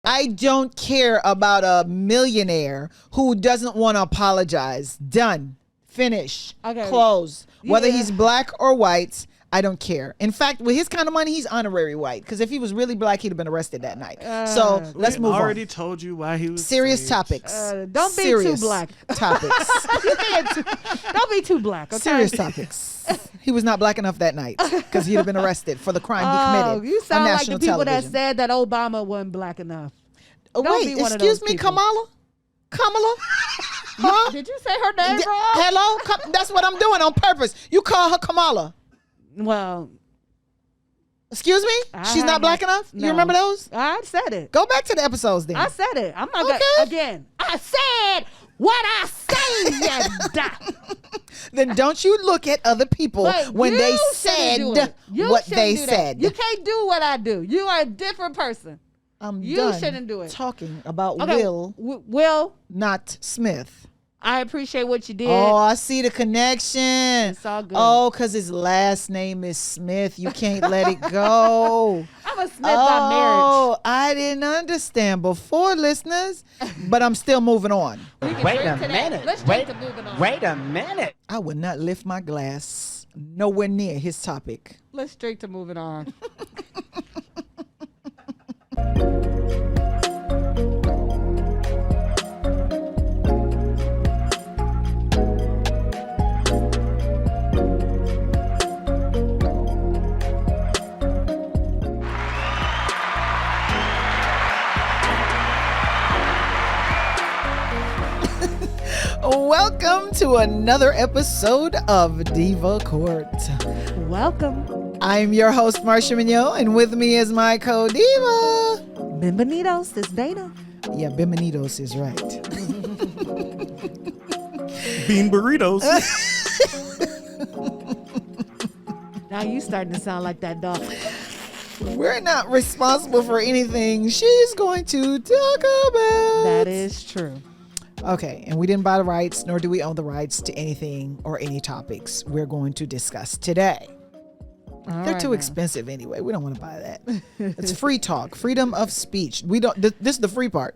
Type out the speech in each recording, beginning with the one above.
I don't care about a millionaire who doesn't want to apologize. Done. Finish. Okay. Close. Whether Yeah. he's black or white, I don't care. In fact, with his kind of money, he's honorary white. Because if he was really black, he'd have been arrested that night. So let's move on. I already told you why he was Serious saved. topics. Don't be Serious too black. topics. Don't be too black. Okay? Serious topics. He was not black enough that night because he'd have been arrested for the crime he committed You sound on like national the people television. that said that Obama wasn't black enough. Oh, Don't wait, be one of excuse those me, people. Kamala? Huh? Did you say her name wrong? Hello? That's what I'm doing on purpose. You call her Kamala. Well, Excuse me? She's have not black no- enough? no. You remember those? I said it. Go back to the episodes then. I said it. I'm not Okay. gonna again. I said what I said. Then don't you look at other people But when you they shouldn't do said it. You what shouldn't they do that. said. You can't do what I do. You are a different person. You done shouldn't do it. talking about Okay, Will, Will, not Smith. I appreciate what you did. Oh, I see the connection. It's all good. Oh, because his last name is Smith. You can't let it go. I'm a Smith by marriage. Oh, I didn't understand before, listeners, but I'm still moving on. We can Wait drink a to that. minute. Let's drink to moving on. Wait a minute. I would not lift my glass nowhere near his topic. Let's drink to moving on. Welcome to another episode of Diva Court. Welcome. I'm your host, Marsha Mignot, and with me is my co-diva. Bienvenidos, this Dana. Yeah, Bienvenidos is right. Bean burritos. Now you starting to sound like that dog. We're not responsible for anything she's going to talk about. That is true. Okay, and we didn't buy the rights, nor do we own the rights to anything or any topics we're going to discuss today. They're too expensive anyway. We don't want to buy that. It's free talk, freedom of speech. We don't. This is the free part.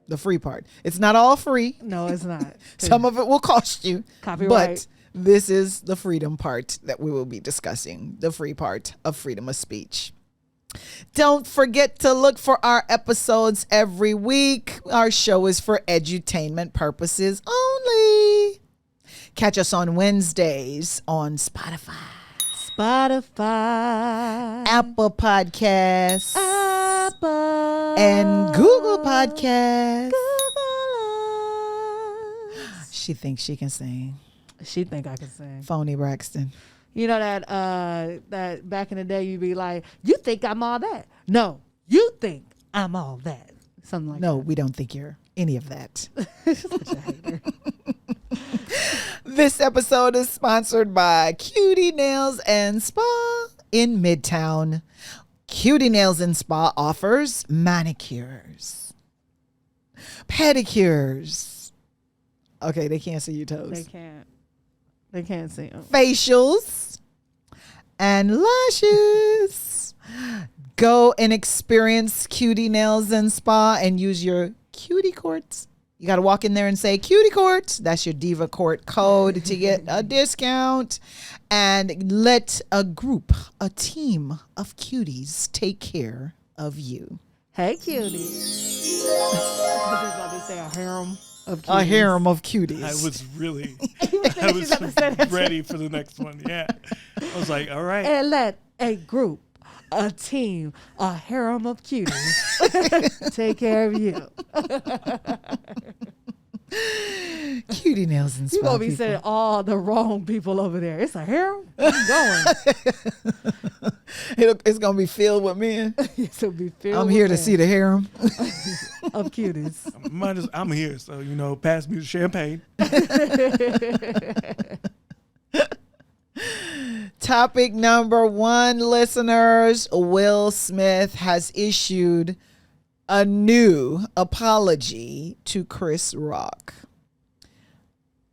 The free part. It's not all free. No, it's not. Some of it will cost you. Copyright. But this is the freedom part that we will be discussing. The free part of freedom of speech. Don't forget to look for our episodes every week. Our show is for edutainment purposes only. Catch us on Wednesdays on Spotify, Apple Podcasts, Apple, and Google Podcasts. Google. She thinks she can sing. She think I can sing. Phony Braxton. You know that that back in the day you'd be like, you think I'm all that? No, you think I'm all that. Something like No, we don't think you're any of that. that. Such a hater. This episode is sponsored by Cutie Nails and Spa in Midtown. Cutie Nails and Spa offers manicures, pedicures. Okay, they can't see your toes. They can't. They can't see them. Facials and lashes. Go and experience Cutie Nails and Spa and use your Cutie Court. You got to walk in there and say Cutie Court. That's your Diva Court code to get a discount. And let a team of cuties take care of you. Hey, cutie. I was about to say a harem of cuties. A harem of cuties. I was really, was I was about to say that. ready for the next one. Yeah. I was like, all right. And let a group, a team, a harem of cuties take care of you. Cutie Nails and Spa. You gonna be people. saying all the wrong people over there. It's a harem. I'm going. It's going to be filled with men. It'll be filled I'm with here to men see the harem. of cuties. I'm here, so pass me the champagne. Topic number 1, listeners. Will Smith has issued a new apology to Chris Rock.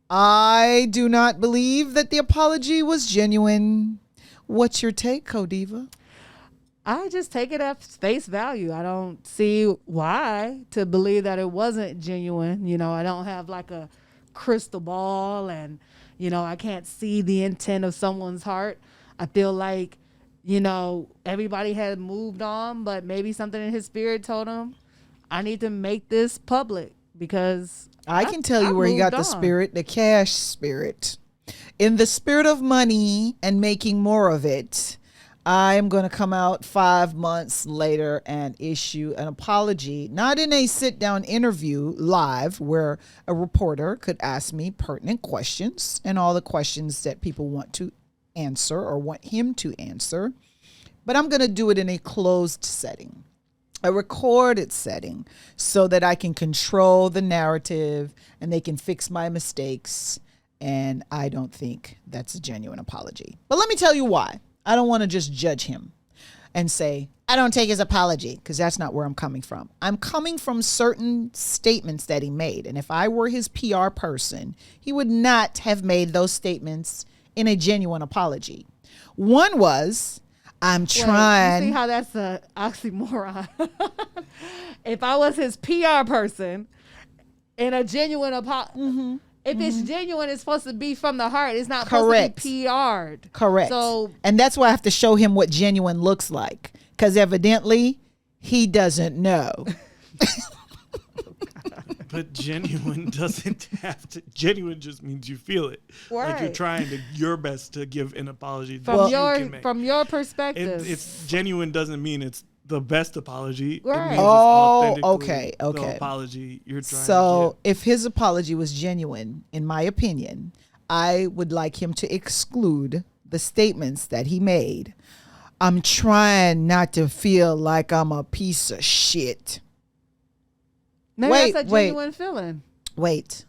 I do not believe that the apology was genuine. What's your take, Codiva? I just take it at face value. I don't see why to believe that it wasn't genuine. You know, I don't have like a crystal ball and, you know, I can't see the intent of someone's heart. I feel like, you know, everybody had moved on, but maybe something in his spirit told him, I need to make this public because I can tell you where he got the spirit, the cash spirit. In the spirit of money and making more of it, I am going to come out 5 months later and issue an apology, not in a sit-down interview live where a reporter could ask me pertinent questions and all the questions that people want to answer or want him to answer, but I'm going to do it in a closed setting, a recorded setting, so that I can control the narrative and they can fix my mistakes. And I don't think that's a genuine apology. But let me tell you why. I don't want to just judge him and say, I don't take his apology, because that's not where I'm coming from. I'm coming from certain statements that he made. And if I were his PR person, he would not have made those statements in a genuine apology. One was, I'm trying. You see how that's an oxymoron? If I was his PR person in a genuine apology, if it's genuine, it's supposed to be from the heart. It's not supposed to be PR'd. Correct. So, and that's why I have to show him what genuine looks like, because evidently he doesn't know. But genuine doesn't have to. Genuine just means you feel it. Right. Like you're trying to your best to give an apology from that your perspective. It's genuine doesn't mean it's the best apology. Right. It means Oh, it's okay. the apology you're trying So to give. if his apology was genuine, in my opinion, I would like him to exclude the statements that he made. I'm trying not to feel like I'm a piece of shit. Maybe that's a genuine feeling. Wait.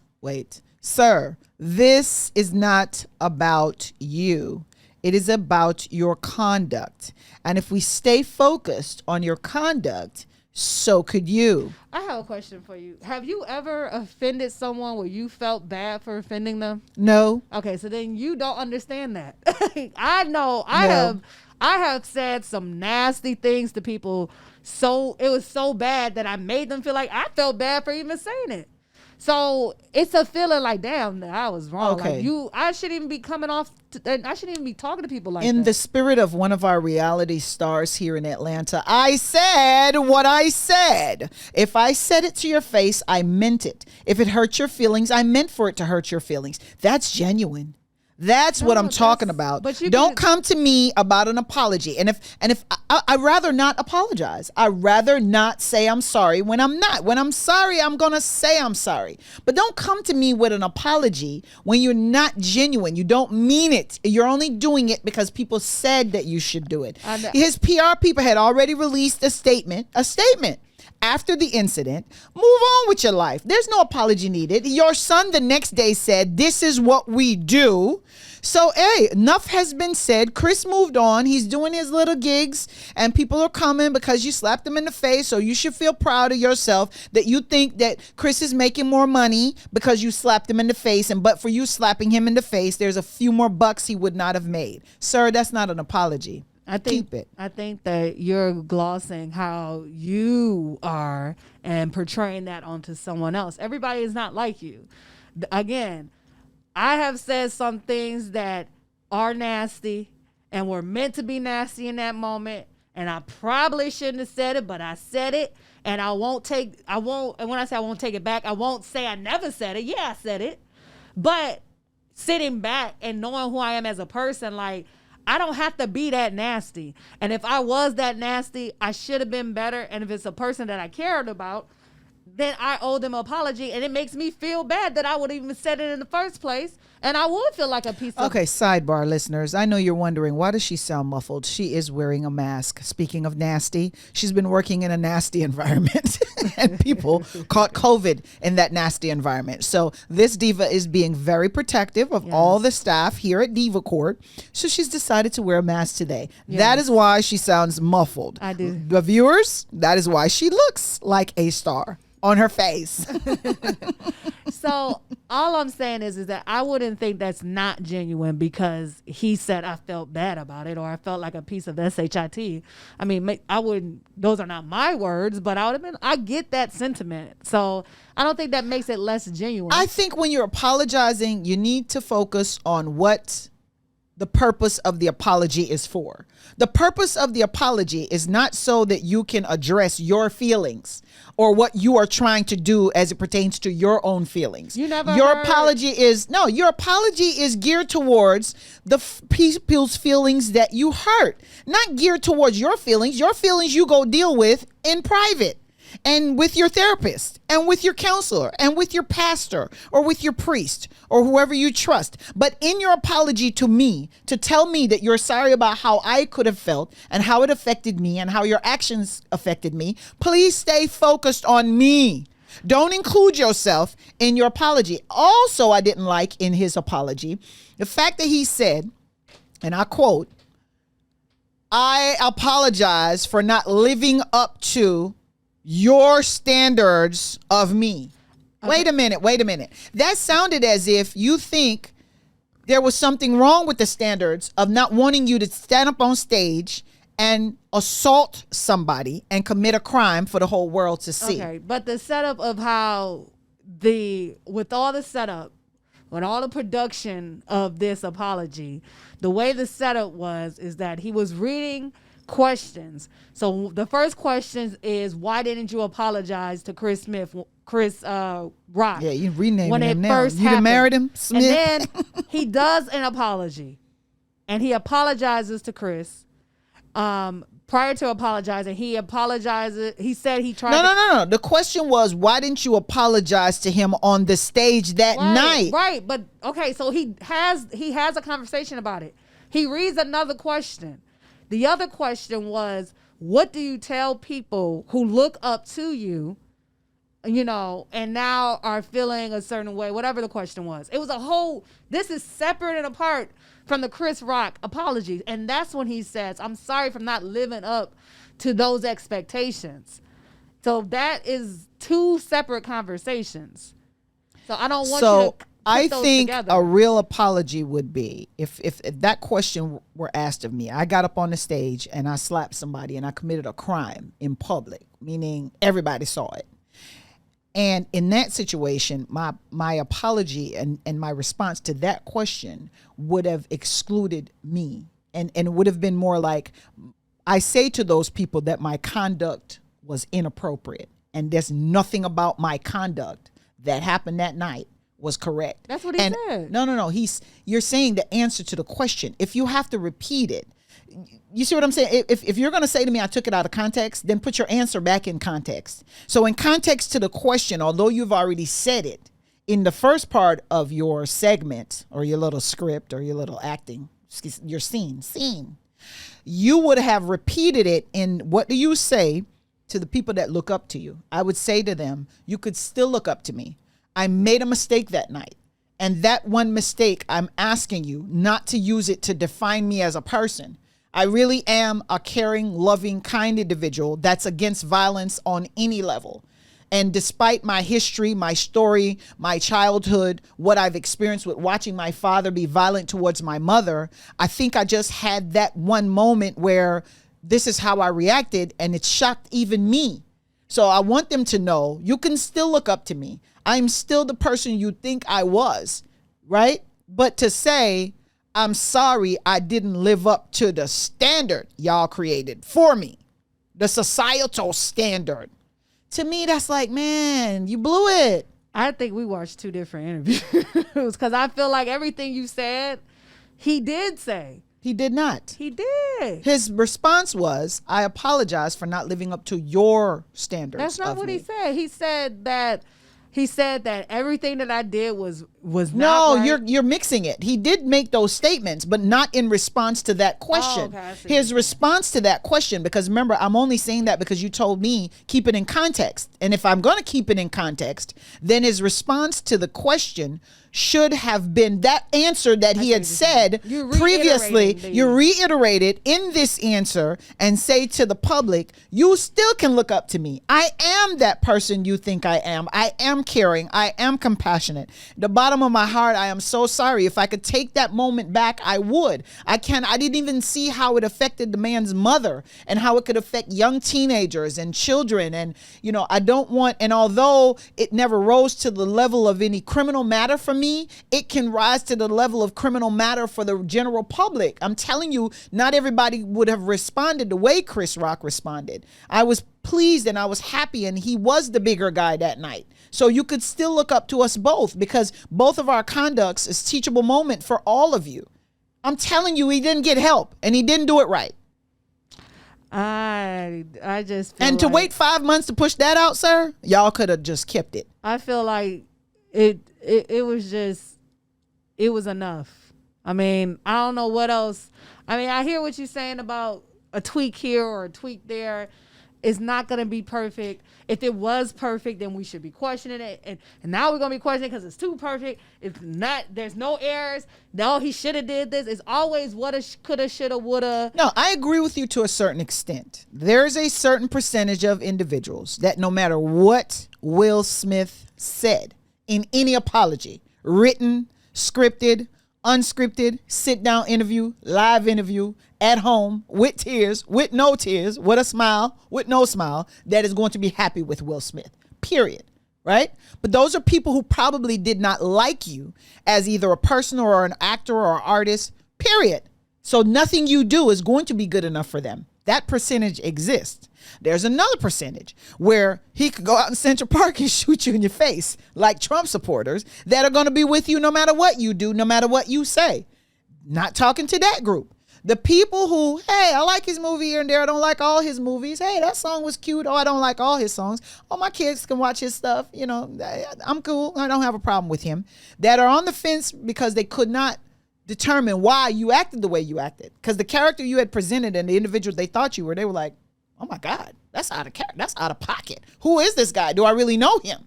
Sir, this is not about you. It is about your conduct. And if we stay focused on your conduct, so could you. I have a question for you. Have you ever offended someone where you felt bad for offending them? No. Okay, so then you don't understand that. I know I have said some nasty things to people, so it was so bad that I made them feel like I felt bad for even saying it. So it's a feeling like, damn, I was wrong. Okay. Like I shouldn't even be coming off. I shouldn't even be talking to people like that. In the spirit of one of our reality stars here in Atlanta, I said what I said. If I said it to your face, I meant it. If it hurt your feelings, I meant for it to hurt your feelings. That's genuine. That's what I'm talking about. But don't come to me about an apology. And if I'd rather not apologize. I'd rather not say I'm sorry when I'm not. When I'm sorry, I'm going to say I'm sorry. But don't come to me with an apology when you're not genuine. You don't mean it. You're only doing it because people said that you should do it. His PR people had already released a statement. After the incident, move on with your life. There's no apology needed. Your son the next day said, this is what we do. So, hey, enough has been said. Chris moved on. He's doing his little gigs and people are coming because you slapped him in the face. So you should feel proud of yourself that you think that Chris is making more money because you slapped him in the face. And but for you slapping him in the face, there's a few more bucks he would not have made. Sir, that's not an apology. Keep it. I think that you're glossing how you are and portraying that onto someone else. Everybody is not like you. Again, I have said some things that are nasty and were meant to be nasty in that moment. And I probably shouldn't have said it, but I said it. And and when I say I won't take it back, I won't say I never said it. Yeah, I said it. But sitting back and knowing who I am as a person, like, I don't have to be that nasty. And if I was that nasty, I should have been better. And if it's a person that I cared about, then I owe them an apology. And it makes me feel bad that I would even said it in the first place. And I would feel like a piece of... Okay, sidebar listeners. I know you're wondering, why does she sound muffled? She is wearing a mask. Speaking of nasty, she's been working in a nasty environment and people caught COVID in that nasty environment. So this diva is being very protective of all the staff here at Diva Court. So she's decided to wear a mask today. Yes. That is why she sounds muffled. I do. The viewers, that is why she looks like a star. on her face. So all I'm saying is that I wouldn't think that's not genuine because he said I felt bad about it or I felt like a piece of shit. I mean, I wouldn't. Those are not my words, but I would have been. I get that sentiment, so I don't think that makes it less genuine. I think when you're apologizing, you need to focus on what the purpose of the apology is for. The purpose of the apology is not so that you can address your feelings or what you are trying to do as it pertains to your own feelings. You never Your heard- apology is geared towards the people's feelings that you hurt, not geared towards your feelings. Your feelings you go deal with in private. And with your therapist and with your counselor and with your pastor or with your priest or whoever you trust. But in your apology to me, to tell me that you're sorry about how I could have felt and how it affected me and how your actions affected me, please stay focused on me. Don't include yourself in your apology. Also, I didn't like in his apology the fact that he said, and I quote, "I apologize for not living up to your standards of me." Okay. Wait a minute. That sounded as if you think there was something wrong with the standards of not wanting you to stand up on stage and assault somebody and commit a crime for the whole world to see. Okay, but the setup of how with all the setup, with all the production of this apology, the way the setup is that he was reading questions. So the first question is, why didn't you apologize to Chris Rock? Yeah, you renamed when him it now. first You done happened. married him, Smith? And then he does an apology, and he apologizes to Chris. Prior to apologizing, he apologizes. He said he tried. No. The question was, why didn't you apologize to him on the stage that night? Right, but okay, so he has a conversation about it. He reads another question. The other question was, what do you tell people who look up to you, and now are feeling a certain way, whatever the question was. It was this is separate and apart from the Chris Rock apologies. And that's when he says, I'm sorry for not living up to those expectations. So that is two separate conversations. So I don't want you to put I those think together. a real apology would be if that question were asked of me. I got up on the stage and I slapped somebody and I committed a crime in public, meaning everybody saw it. And in that situation, my apology and my response to that question would have excluded me. And it would have been more like, I say to those people that my conduct was inappropriate. And there's nothing about my conduct that happened that night was correct. That's what he said. No. You're saying the answer to the question. If you have to repeat it, you see what I'm saying? If you're going to say to me, I took it out of context, then put your answer back in context. So in context to the question, although you've already said it in the first part of your segment or your little script or your little acting, your scene, you would have repeated it in what do you say to the people that look up to you? I would say to them, you could still look up to me. I made a mistake that night. And that one mistake, I'm asking you not to use it to define me as a person. I really am a caring, loving, kind individual that's against violence on any level. And despite my history, my story, my childhood, what I've experienced with watching my father be violent towards my mother, I think I just had that one moment where this is how I reacted and it shocked even me. So I want them to know you can still look up to me. I'm still the person you think I was, right? But to say, I'm sorry I didn't live up to the standard y'all created for me, the societal standard. To me, that's like, man, you blew it. I think we watched two different interviews because I feel like everything you said, he did say. He did not. He did. His response was, I apologize for not living up to your standards. That's not of what me. he said. He said that everything that I did was not no, right. you're mixing it. He did make those statements, but not in response to that question. Okay, I see His what response to that question, because remember, I'm only saying that because you told me keep it in context. And if I'm going to keep it in context, then his response to the question should have been that answer that he had said previously. You reiterated in this answer and say to the public, you still can look up to me. I am that person you think I am. I am caring. I am compassionate. The bottom of my heart, I am so sorry. If I could take that moment back, I would. I didn't even see how it affected the man's mother and how it could affect young teenagers and children. And, I don't want, and although it never rose to the level of any criminal matter for me, it can rise to the level of criminal matter for the general public. I'm telling you, not everybody would have responded the way Chris Rock responded. I was pleased and I was happy, and he was the bigger guy that night. So you could still look up to us both, because both of our conducts is teachable moment for all of you. I'm telling you, he didn't get help and he didn't do it right. I just feel and to wait 5 months to push that out, sir, y'all could have just kept it. I feel like it was enough. I mean, I don't know what else. I mean, I hear what you're saying about a tweak here or a tweak there. It's not going to be perfect. If it was perfect, then we should be questioning it. And now we're going to be questioning it because it's too perfect. It's not, there's no errors. No, he should have did this. It's always woulda, coulda, shoulda, woulda. No, I agree with you to a certain extent. There's a certain percentage of individuals that no matter what Will Smith said in any apology, written, scripted, unscripted, sit down interview, live interview, at home, with tears, with no tears, with a smile, with no smile, that is going to be happy with Will Smith, period. Right? But those are people who probably did not like you as either a person or an actor or an artist, period. So nothing you do is going to be good enough for them. That percentage exists. There's another percentage where he could go out in Central Park and shoot you in your face, like Trump supporters that are going to be with you no matter what you do, no matter what you say. Not talking to that group. The people who, hey, I like his movie here and there. I don't like all his movies. Hey, that song was cute. Oh, I don't like all his songs. Oh, my kids can watch his stuff. I'm cool. I don't have a problem with him. That are on the fence because they could not determine why you acted the way you acted. Because the character you had presented and the individual they thought you were, they were like, oh my God, that's out of character. That's out of pocket. Who is this guy? Do I really know him?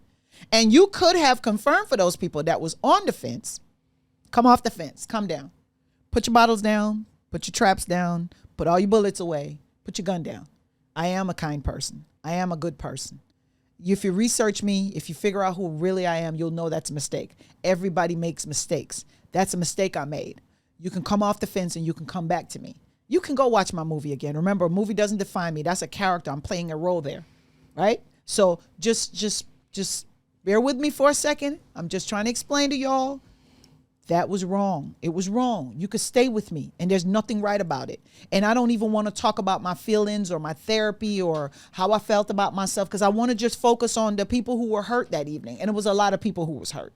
And you could have confirmed for those people that was on the fence, come off the fence, come down, put your bottles down, put your traps down, put all your bullets away, put your gun down. I am a kind person. I am a good person. If you research me, if you figure out who really I am, you'll know that's a mistake. Everybody makes mistakes. That's a mistake I made. You can come off the fence and you can come back to me. You can go watch my movie again. Remember, a movie doesn't define me. That's a character. I'm playing a role there, right? So just bear with me for a second. I'm just trying to explain to y'all. That was wrong. It was wrong. You could stay with me and there's nothing right about it. And I don't even want to talk about my feelings or my therapy or how I felt about myself, because I want to just focus on the people who were hurt that evening. And it was a lot of people who was hurt.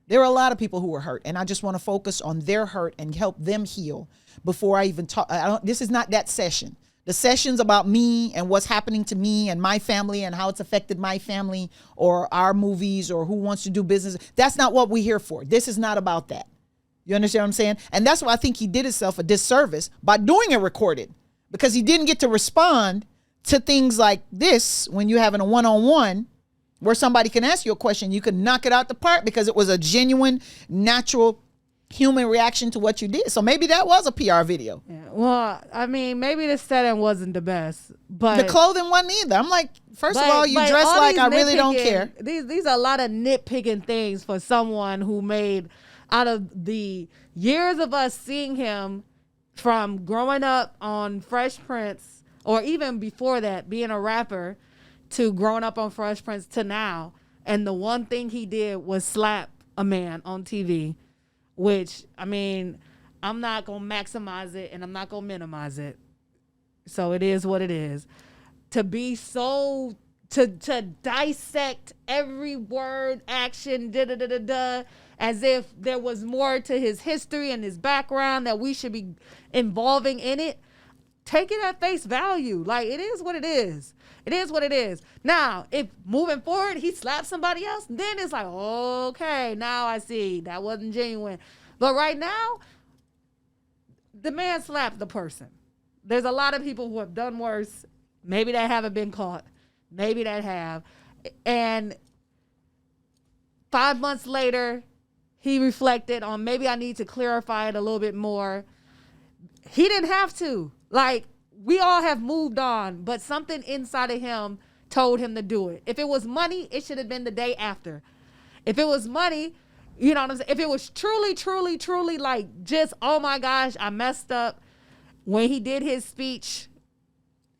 There were a lot of people who were hurt, and I just want to focus on their hurt and help them heal before I even talk. This is not that session. The session's about me and what's happening to me and my family and how it's affected my family or our movies or who wants to do business. That's not what we're here for. This is not about that. You understand what I'm saying? And that's why I think he did himself a disservice by doing it recorded, because he didn't get to respond to things like this when you're having a one-on-one where somebody can ask you a question. You can knock it out the park because it was a genuine, natural human reaction to what you did. So maybe that was a PR video. Yeah, well, I mean, maybe the setting wasn't the best, but the clothing wasn't either. I'm like, first of all, you dress like I really don't care. These are a lot of nitpicking things for someone who made, out of the years of us seeing him from growing up on Fresh Prince, or even before that, being a rapper, to growing up on Fresh Prince to now. And the one thing he did was slap a man on TV, which, I mean, I'm not going to maximize it and I'm not going to minimize it. So it is what it is. To be so, to dissect every word, action, as if there was more to his history and his background that we should be involving in it. Take it at face value. Like, it is what it is. It is what it is. Now, if moving forward, he slapped somebody else, then it's like, okay, now I see. That wasn't genuine. But right now, the man slapped the person. There's a lot of people who have done worse. Maybe that haven't been caught. Maybe that have. And 5 months later, he reflected on maybe I need to clarify it a little bit more. He didn't have to. Like, we all have moved on, but something inside of him told him to do it. If it was money, it should have been the day after. If it was money, you know what I'm saying? If it was truly like just, oh my gosh, I messed up. When he did his speech,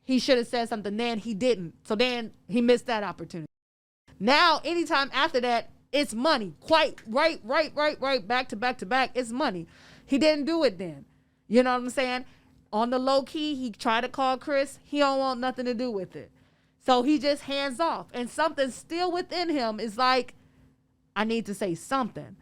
he should have said something. Then he didn't. So then he missed that opportunity. Now, anytime after that, it's money. Quite right, back to back. It's money. He didn't do it then. You know what I'm saying? On the low key, he tried to call Chris. He don't want nothing to do with it. So he just hands off. And something still within him is like, I need to say something.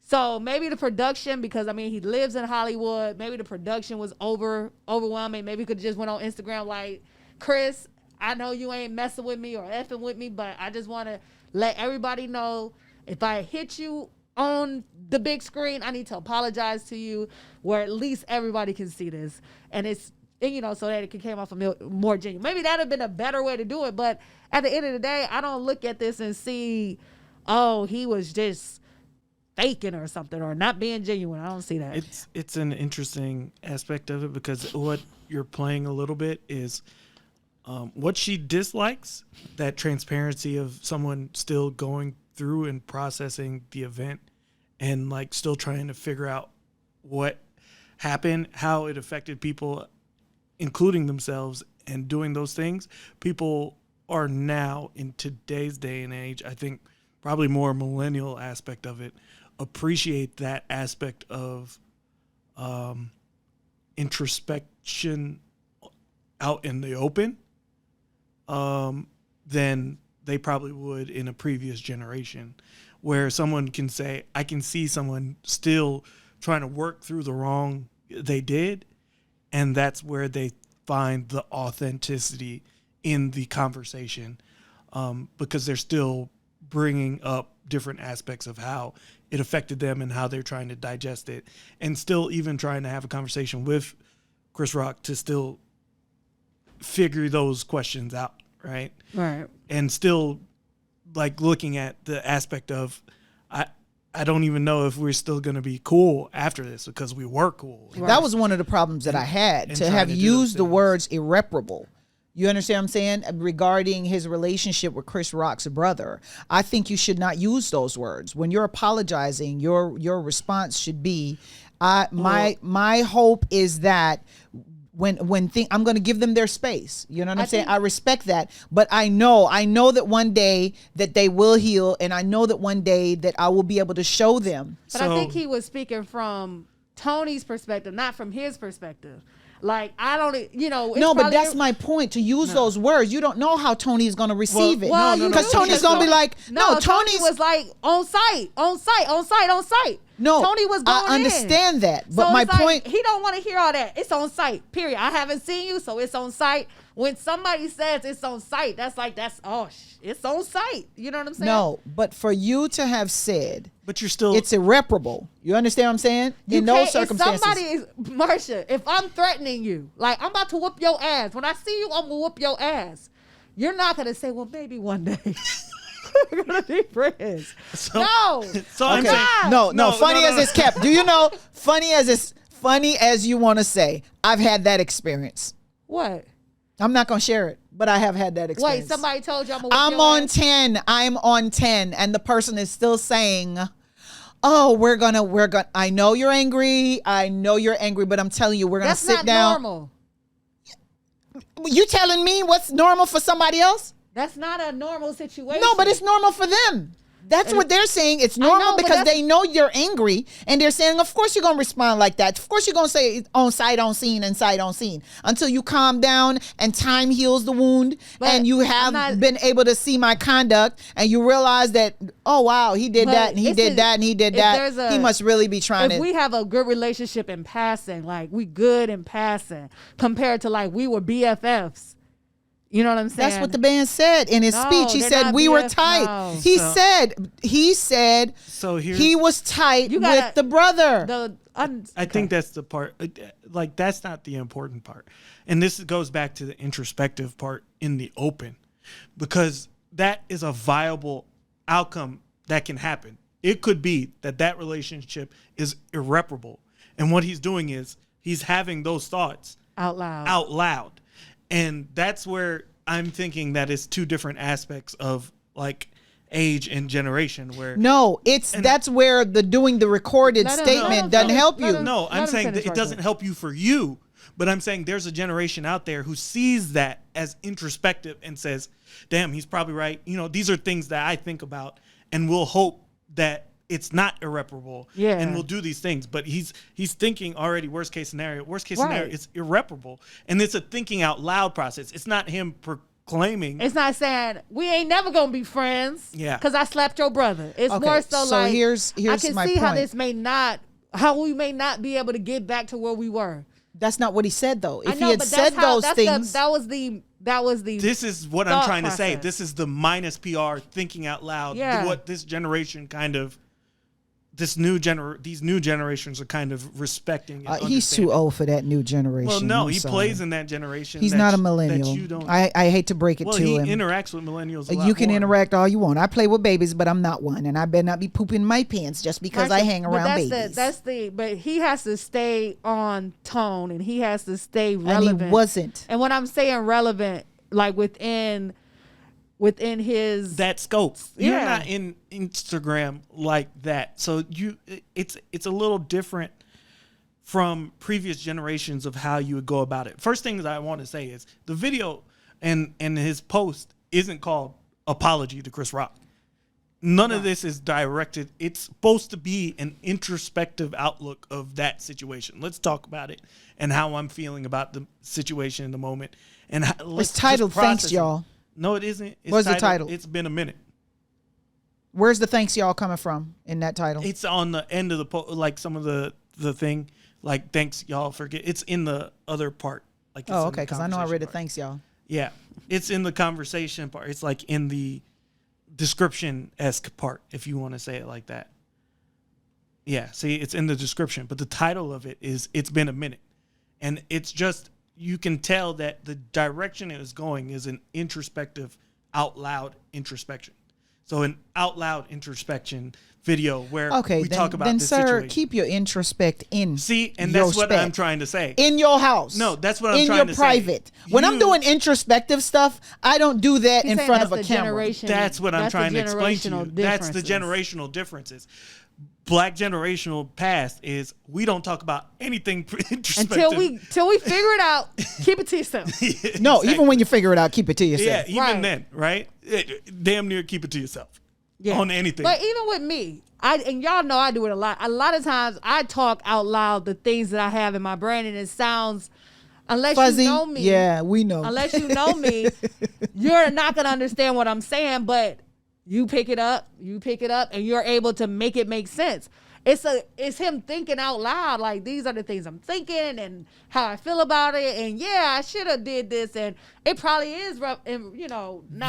So maybe the production, because I mean, he lives in Hollywood. Maybe the production was overwhelming. Maybe he could just went on Instagram like, Chris, I know you ain't messing with me or effing with me, but I just want to let everybody know if I hit you on the big screen, I need to apologize to you, where at least everybody can see this. And it's, you know, so that it can come off more genuine. Maybe that would have been a better way to do it. But at the end of the day, I don't look at this and see, oh, he was just faking or something or not being genuine. I don't see that. It's an interesting aspect of it, because what you're playing a little bit is what she dislikes, that transparency of someone still going through and processing the event and like still trying to figure out what happened, how it affected people, including themselves, and doing those things. People are now, in today's day and age, I think probably more millennial aspect of it, appreciate that aspect of introspection out in the open than they probably would in a previous generation, where someone can say, I can see someone still trying to work through the wrong they did, and that's where they find the authenticity in the conversation, because they're still bringing up different aspects of how it affected them and how they're trying to digest it, and still even trying to have a conversation with Chris Rock to still figure those questions out, right? Right. And still like looking at the aspect of, I don't even know if we're still going to be cool after this, because we were cool. Right. That was one of the problems that I had, to have used the words irreparable. You understand what I'm saying? Regarding his relationship with Chris Rock's brother, I think you should not use those words. When you're apologizing, your response should be, my hope is that when I'm going to give them their space. You know what I'm saying? I respect that, but I know that one day that they will heal, and I know that one day that I will be able to show them. But I think he was speaking from Tony's perspective, not from his perspective. Like, I don't, you know. No, but that's my point, to use those words. You don't know how Tony is going to receive it. Well, because Tony's going to be like, Tony was like on site. No, Tony was going I understand that, but so my point, he don't want to hear all that. It's on site, period. I haven't seen you, so it's on site. When somebody says it's on site, it's on site. You know what I'm saying? No, but for you to have said, but you're still, it's irreparable. You understand what I'm saying? In those circumstances, if somebody Marsha, if I'm threatening you, like I'm about to whoop your ass. When I see you, I'm gonna whoop your ass. You're not gonna say, well, maybe one day. We're gonna be friends. No. I'm saying, no. Funny as it's kept. Do you know? Funny as you want to say. I've had that experience. What? I'm not gonna share it, but I have had that experience. Wait, somebody told you I'm on 10. I'm on 10, and the person is still saying, "Oh, we're gonna. I know you're angry. But I'm telling you, we're gonna sit down." That's not normal. You telling me what's normal for somebody else? That's not a normal situation. No, but it's normal for them. That's what they're saying. It's normal because they know you're angry, and they're saying, of course you're going to respond like that. Of course you're going to say on sight, on scene, and sight, on scene, until you calm down and time heals the wound, and you have been able to see my conduct, and you realize that, oh, wow, he did that, and he did that, and he did that. He must really be trying to. If we have a good relationship in passing, like we good in passing, compared to like we were BFFs. You know what I'm saying? That's what the man said in his speech. He said we were tight. No. He said so he was tight with the brother. I think that's the part. Like, that's not the important part. And this goes back to the introspective part in the open, because that is a viable outcome that can happen. It could be that relationship is irreparable. And what he's doing is he's having those thoughts out loud. And that's where I'm thinking that it's two different aspects of like age and generation where no, that's where doing the recorded statement doesn't help you. No, I'm saying that it doesn't help you for you, but I'm saying there's a generation out there who sees that as introspective and says, damn, he's probably right. You know, these are things that I think about and we'll hope that it's not irreparable, and we'll do these things. But he's thinking already worst case scenario. Worst case scenario, it's irreparable, and it's a thinking out loud process. It's not him proclaiming. It's not saying we ain't never gonna be friends. Yeah, because I slapped your brother. It's more so like here's I can my see point. how we may not be able to get back to where we were. That's not what he said though. If I know, he had but said those things, that was the. This is what I'm trying to say. process. This is the minus PR thinking out loud. Yeah. What this generation kind of. These new generations are kind of respecting. And he's too old for that new generation. Well, no, I'm he sorry. plays in that generation. He's not a millennial. That you don't, I hate to break it to him. He interacts with millennials. A lot you can more. interact all you want. I play with babies, but I'm not one, and I better not be pooping my pants just because I hang around babies. But he has to stay on tone, and he has to stay relevant. And he wasn't. And when I'm saying relevant, like within his that scope. You're not in Instagram like that. So it's a little different from previous generations of how you would go about it. First thing that I want to say is the video and his post isn't called Apology to Chris Rock. None of this is directed. It's supposed to be an introspective outlook of that situation. Let's talk about it and how I'm feeling about the situation in the moment. And it's titled Thanks Y'all. No, it isn't. What's the title? It's been a minute. Where's the thanks y'all coming from in that title? It's on the end of the like some of the thing, like thanks y'all for it's in the other part. Like it's okay, because I know I read it. Thanks y'all. Yeah, it's in the conversation part. It's like in the description-esque part, if you want to say it like that. Yeah, see, it's in the description, but the title of it is "It's Been a Minute," and it's just. You can tell that the direction it is going is an introspective, out loud introspection. So an out loud introspection video where we talk about this situation. Then, sir, keep your introspect in. See, and that's what I'm trying to say. In your house. No, that's what I'm trying to say. In your private. When I'm doing introspective stuff, I don't do that in front of a camera. That's what I'm trying to explain to you. That's the generational differences. Black generational past is we don't talk about anything introspective until we figure it out. Keep it to yourself. No, exactly. Even when you figure it out, keep it to yourself. Yeah, even then, right? Damn near keep it to yourself. Yeah. On anything. But even with me, and y'all know I do it a lot. A lot of times I talk out loud the things that I have in my brain, and it sounds. Unless fuzzy. You know me. Yeah, we know. Unless you know me, you're not gonna understand what I'm saying, but. You pick it up, and you're able to make it make sense. It's him thinking out loud, like these are the things I'm thinking and how I feel about it, and yeah, I should have did this, and it probably is, not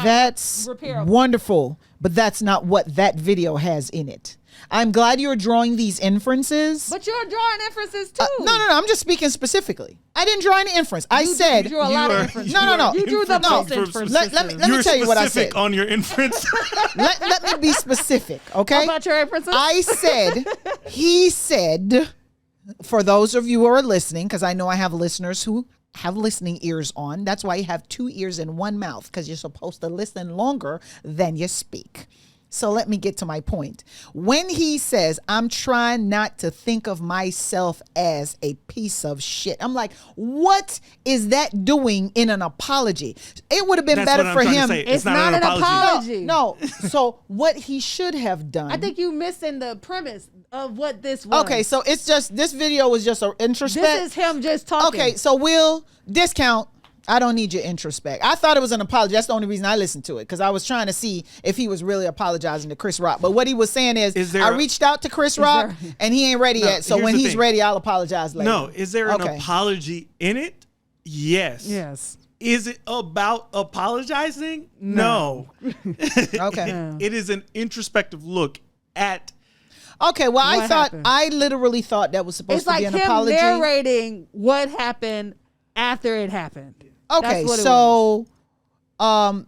that's repairable. Wonderful, but that's not what that video has in it. I'm glad you're drawing these inferences. But you're drawing inferences too. No. I'm just speaking specifically. I didn't draw any inference. I said you drew a lot of inferences. No. You drew the most inferences. Let me tell you what I said. Specific on your inference. let me be specific, okay? How about your inferences? He said, for those of you who are listening, because I know I have listeners who have listening ears on. That's why you have two ears and one mouth, because you're supposed to listen longer than you speak. So let me get to my point. When he says, I'm trying not to think of myself as a piece of shit, I'm like, what is that doing in an apology? It would have been better for him. It's not an apology. No. So what he should have done. I think you missing the premise of what this was. Okay, so it's just, this video was just an introspect. This is him just talking. Okay, so we'll discount. I don't need your introspect. I thought it was an apology. That's the only reason I listened to it, because I was trying to see if he was really apologizing to Chris Rock. But what he was saying is I reached out to Chris Rock and he ain't ready yet. So when he's ready, I'll apologize later. No, is there an apology in it? Yes. Is it about apologizing? No. Okay. It is an introspective look at. Okay, well, I literally thought that was supposed to be an apology. It's like him narrating what happened after it happened. Okay, so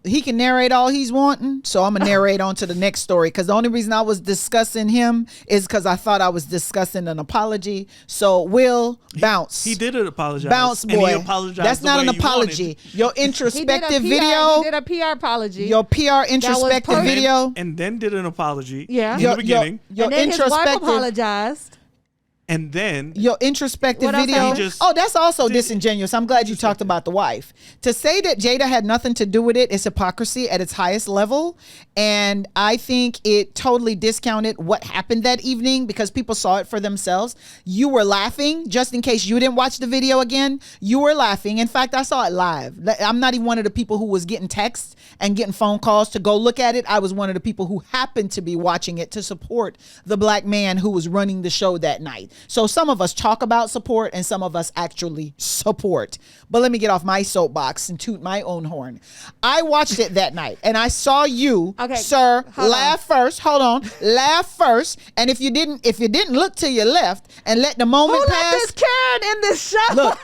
He can narrate all he's wanting, so I'm gonna narrate on to the next story. Because the only reason I was discussing him is because I thought I was discussing an apology. So Will, bounce. He did apologize. Bounce, and he boy. apologized That's the not way an you apology. Your He did a introspective PR video. He did a PR apology. Your PR introspective perfect. video. and then did an apology. Yeah. in Your, the beginning, your and then his wife introspective. apologized. and then Your introspective What else video. happened? He just- Oh, that's also disingenuous. I'm glad you talked about the wife. To say that Jada had nothing to do with it is hypocrisy at its highest level. And I think it totally discounted what happened that evening because people saw it for themselves. You were laughing, just in case you didn't watch the video again. You were laughing. In fact, I saw it live. I'm not even one of the people who was getting texts and getting phone calls to go look at it. I was one of the people who happened to be watching it to support the black man who was running the show that night. So some of us talk about support and some of us actually support. But let me get off my soapbox and toot my own horn. I watched it that night and I saw you, Okay, sir, hold laugh first. Hold on. Laugh first. And if you didn't look to your left and let the moment Who let pass. this Karen in this show? Look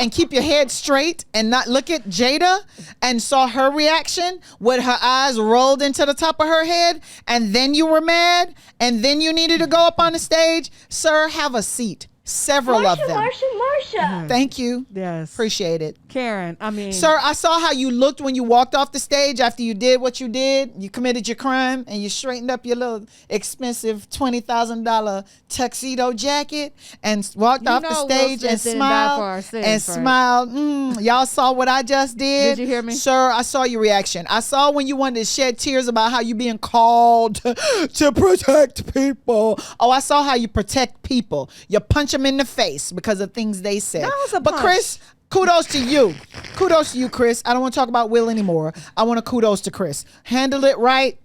and keep your head straight and not look at Jada and saw her reaction with her eyes rolled into the top of her head, and then you were mad and then you needed to go up on the stage. Sir, have a seat. Several of them. Marsha. Thank you. Yes. Appreciate it. Karen, I mean. Sir, I saw how you looked when you walked off the stage after you did what you did. You committed your crime and you straightened up your little expensive $20,000 tuxedo jacket and walked You off know the Will stage Smith and didn't die for our smiled sins, and right? smiled. Y'all saw what I just did. Did you hear me? Sir, I saw your reaction. I saw when you wanted to shed tears about how you being called to protect people. Oh, I saw how you protect people. You punch them in the face because of things they said. That was a But punch. Chris, kudos to you. Kudos to you, Chris. I don't want to talk about Will anymore. I want to kudos to Chris. Handled it right.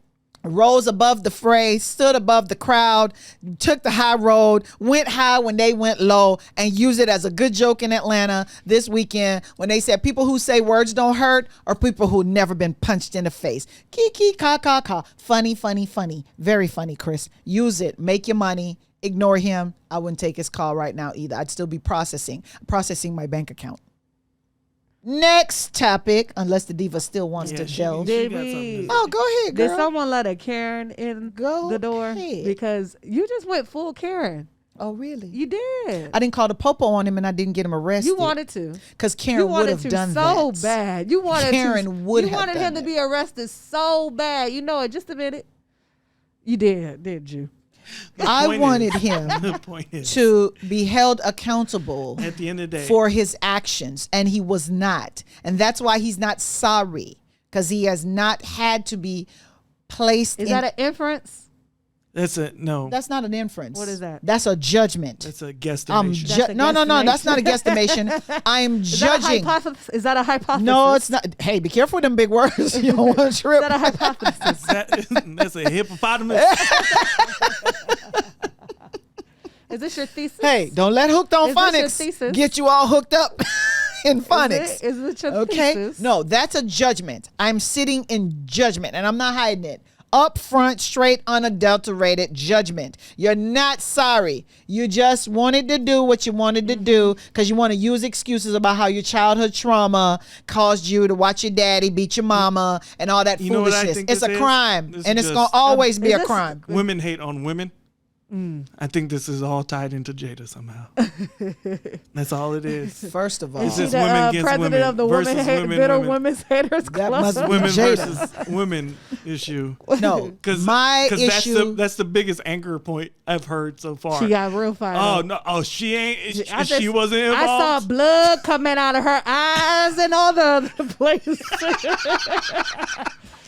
Rose above the fray, stood above the crowd, took the high road, went high when they went low, and used it as a good joke in Atlanta this weekend when they said people who say words don't hurt are people who never been punched in the face. Kiki, ka, ka, ka. Funny, funny, funny. Very funny, Chris. Use it. Make your money. Ignore him. I wouldn't take his call right now either. I'd still be processing my bank account. Next topic, unless the diva still wants to delve. Did got we- something to Oh, go ahead, girl. Did someone let a Karen in Go the door? ahead. Because you just went full Karen. Oh, really? You did. I didn't call the popo on him and I didn't get him arrested. You wanted to. Because You Karen would wanted have to done so that. bad. You wanted Karen would You have wanted done him to that. be arrested so bad. You know it. Just a minute. You did you? I point wanted is- him The point is, to be held accountable at the end of the day, for his actions, and he was not. And that's why he's not sorry, because he has not had to be placed Is in. that an inference? that's a no. That's not an inference. What is that? That's a judgment. That's a I'm guesstimation. That's a no, that's not a guesstimation. I'm Is that a judging. hypothesis? Is that a hypothesis? No, it's not. Hey, be careful with them big words. You don't want to trip. Is that a hypothesis? That's a hippopotamus. Is this your thesis? Hey, don't let hooked on Is this your phonics thesis? get you all hooked up in phonics. Is it your Okay? thesis? No, that's a judgment. I'm sitting in judgment and I'm not hiding it. Up front, straight, unadulterated judgment. You're not sorry. You just wanted to do what you wanted to do because you want to use excuses about how your childhood trauma caused you to watch your daddy beat your mama and all that You know what I foolishness. think It's this a is? crime This and is it's going just- to always be Is a this- crime. Women hate on women. I think this is all tied into Jada somehow. That's all it is. First of all, Is she It's the women against president women of the versus women, Bitter women. Women's Haters That Club? must be Women Jada. versus women issue. no, Because my that's issue. that's the biggest anchor point I've heard so far. She got real fired Oh up. no! Oh, she ain't. I She just- wasn't involved. I saw blood coming out of her eyes and all the other places.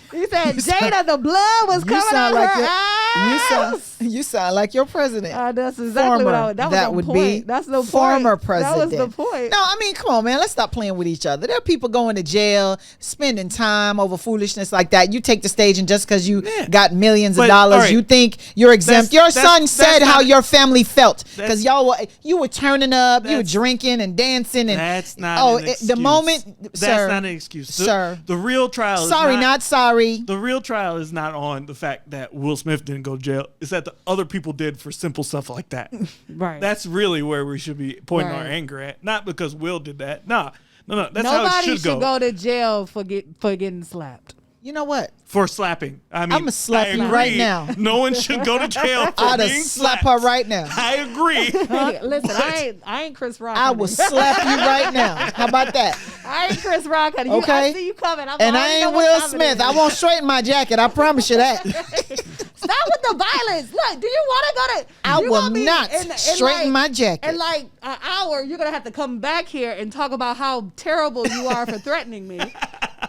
He said, Jada, the blood was coming out of her eyes. you sound like your president. That's exactly what I Former, would. That was that the would point. be That's the point. former president. That was the point. No, I mean, come on, man. Let's stop playing with each other. There are people going to jail, spending time over foolishness like that. You take the stage, and just because you Yeah. got millions of But, dollars, all right. you think you're exempt. That's- Your son said how not- your family felt because that's- you were turning up, you were That's- drinking and dancing, and That's not. oh, an the excuse. moment, That's sir, not an excuse, sir. The real trial. Is sorry, not sorry. The real trial is not on the fact that Will Smith didn't go to jail. It's that the other people did for simple stuff like that. Right. That's really where we should be pointing our Right. anger at. Not because Will did that. Nah, No, that's how it Nobody should should go. go to jail for getting slapped. You know what? For slapping. I mean, I'ma slap I you agree. right now. No one should go to jail for I'd being slap slapped. her right now. I agree. Hey, listen, I ain't Chris Rock. I honey. will slap you right now. How about that? I ain't Chris Rock. Honey. Okay. I see you coming. And I ain't Will Smith. I won't straighten my jacket. I promise you that. Stop with the violence. Look, do you want to go to? I you will gonna be not straighten my jacket. In like an hour, you're gonna have to come back here and talk about how terrible you are for threatening me.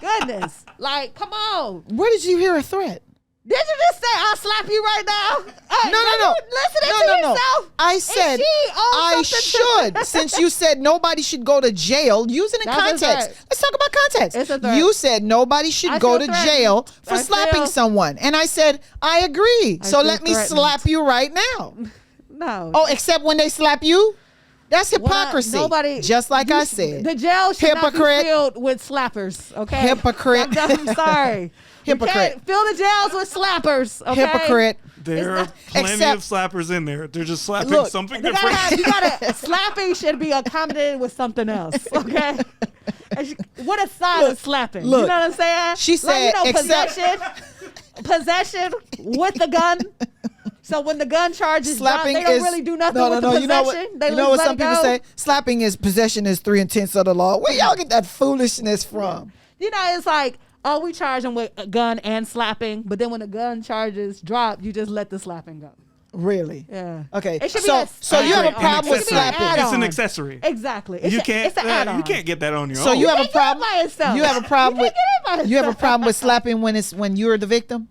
Goodness, like, come on. Where did you hear a threat? Did you just say I'll slap you right now? No. Listening to yourself. I said And she owns I something should. Since you said nobody should go to jail, use it in That's a context. threat. Let's talk about context. It's a threat. You said nobody should I go feel to threatened. jail for I slapping feel- someone. And I said, I agree. So feel let me threatened. slap you right now. No. Oh, except when they slap you? That's Well, hypocrisy. nobody. Just like you I sh- said. the jail should not Hypocrite. be filled with slappers. Okay. Hypocrite. I'm sorry. Hypocrite. We can't fill the jails with slappers. Okay? Hypocrite. There are It's plenty Except- of slappers in there. They're just slapping Look, something They different. you gotta slapping should be accommodated with something else. Okay. What a side of slapping. look, you know what I'm saying? she said, possession with the gun. So when the gun charges drop, Slapping they don't is really do nothing with the no. possession. You know what? They You know what let some it people go. say? Slapping is possession is 3/10 of the law. Where y'all get that foolishness from? You know, it's like, oh, we charge them with a gun and slapping, but then when the gun charges drop, you just let the slapping go. Really? Yeah. Okay. It should So be so you have a An problem with accessory. slapping. It's an add-on. accessory. Exactly. You can't. It's an add-on. You can't get that on your So own. you have a can't get it problem. by yourself. You have a problem You with can't get it by you have a yourself. problem with slapping when you're the victim.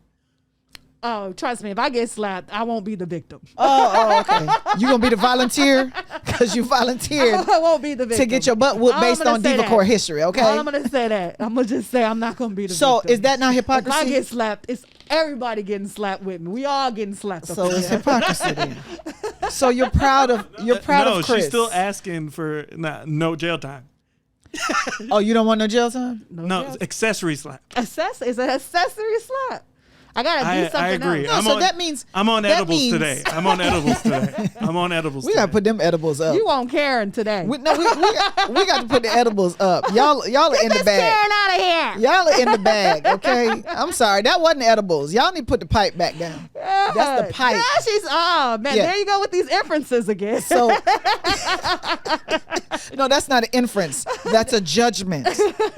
Oh, trust me, if I get slapped, I won't be the victim. Oh, okay. You gonna be the volunteer because you volunteered I won't be the victim. to get your butt whooped All I'm based gonna on say Diva that. Court history. Okay. All I'm gonna say that. I'm gonna just say I'm not gonna be the So victim. is that not If I hypocrisy? get slapped, it's everybody getting slapped with me. We all getting slapped. So up it's here. hypocrisy then. So you're proud of No, Chris. she's still asking for no jail time. Oh, you don't want no jail time? No, jail. it's accessory slap. It's an accessory slap. I gotta do something I agree. else. No, so that means I'm on that edibles means- today. I'm on edibles today. I'm on edibles. We today. gotta put them edibles up. You won't Karen today. We got to put the edibles up. Y'all are in the Miss bag. Karen out of here. Y'all are in the bag, okay? I'm sorry, that wasn't edibles. Y'all need to put the pipe back down. That's the pipe. Yeah, she's man. Yeah. There you go with these inferences again. So, no, that's not an inference. That's a judgment.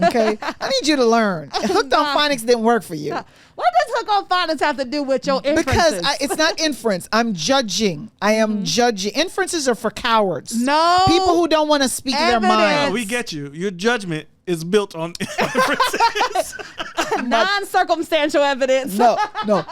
Okay, I need you to learn. Hooked on phonics didn't work for you What does hook on phonics have to do with your inferences? because it's not inference. I'm judging. I am judging. Inferences are for cowards. No. people who don't want to speak their Evidence. mind. No, we get you. Your judgment is built on inferences. non-circumstantial evidence. No,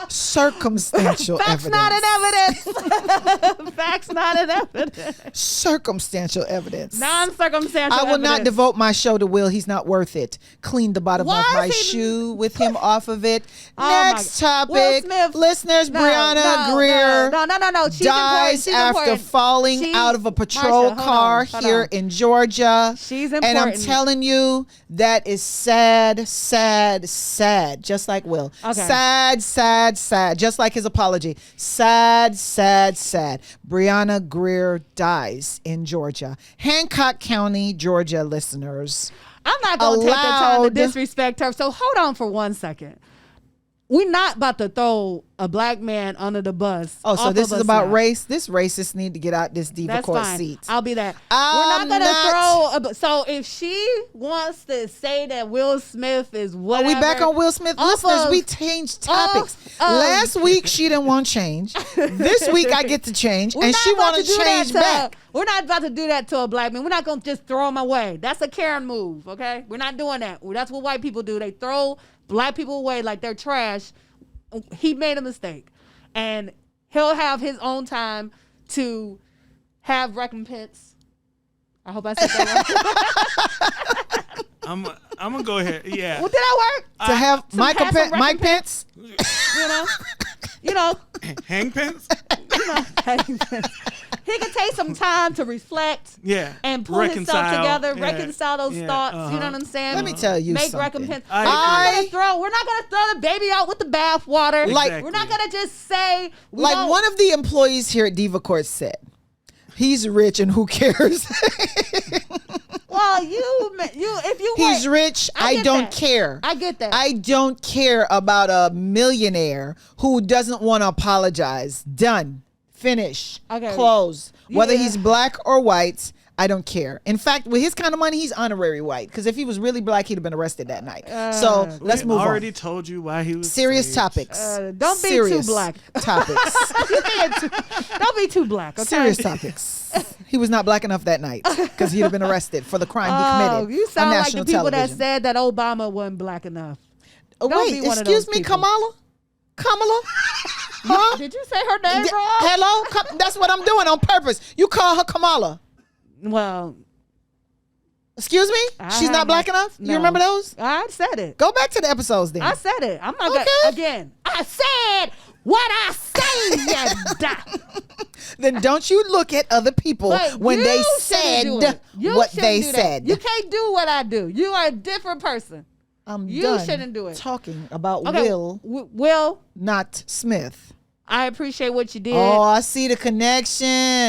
circumstantial Facts evidence. not an evidence. Facts not an evidence. Circumstantial evidence. Non-circumstantial I will not evidence. devote my show to Will. He's not worth it. Clean the bottom Why of my is he- shoe with him off of it. Oh my Next God. Will topic. Smith- Listeners, No, Brianna no, Greer No. She's important. dies She's after important. falling She- out of a patrol Marsha, hold car on, hold here on. in Georgia. She's And I'm important. telling you, that is sad, sad, sad. Just like Will. Okay. Sad, sad, sad. Just like his apology. Sad, sad, sad. Brianna Greer dies in Georgia. Hancock County, Georgia listeners. I'm not going to take the time to allowed- disrespect her. So hold on for 1 second. We're not about to throw a black man under the bus. Oh, so off this of is a about slab. race? This racist need to get out this Diva That's Court fine. seat. I'll be that. I'm We're not not- gonna throw. So if she wants to say that Will Smith is Are whatever, we back on Will Smith? off Listeners, of- we changed topics. off of- Last week she didn't want change. This week I get to change, We're and not she about want to do that change back. We're not about to do that to a black man. We're not gonna just throw him away. That's a Karen move, okay? We're not doing that. That's what white people do. They throw black people away like they're trash. He made a mistake, and he'll have his own time to have recompense. I hope I said that right. I'm gonna go ahead. Yeah. Well, did that work? To have Mike have some Mike Pence. You know, Hang pens. he could take some time to reflect. Yeah. And pull himself together, Yeah. reconcile those Yeah. thoughts. You know Uh-huh. what I'm saying? Let me tell you Make something. recompense. I We're not gonna throw the baby out with the bathwater. Like- We're not gonna just say Like one of the employees here at Diva Court said, he's rich and who cares? Well, if you He's wait, rich. I I get don't that. care. I get that. I don't care about a millionaire who doesn't want to apologize. Done. Finish. Okay. Close. Whether Yeah. he's black or white, I don't care. In fact, with his kind of money, he's honorary white. Because if he was really black, he'd have been arrested that night. So let's We move already on. told you why he was Serious saved. topics. Don't be Serious too black. topics. Don't be too black. Okay? Serious topics. He was not black enough that night because he'd have been arrested for the crime he committed You sound on like national the people television. that said that Obama wasn't black enough. Oh, Don't wait, be one of excuse those me, people. Kamala? Huh? Did you say her name Yeah, wrong? hello? That's what I'm doing on purpose. You call her Kamala. Well, Excuse me? I She's not have black my- enough? no. You remember those? I said it. Go back to the episodes then. I said it. I'm not Okay. gonna again. I said what I said. Then don't you look at other people But when you they shouldn't do said it. You what shouldn't they do that. said. You can't do what I do. You are a different person. I'm you done shouldn't do it. talking about Okay, Will, Will, not Smith. I appreciate what you did. Oh, I see the connection.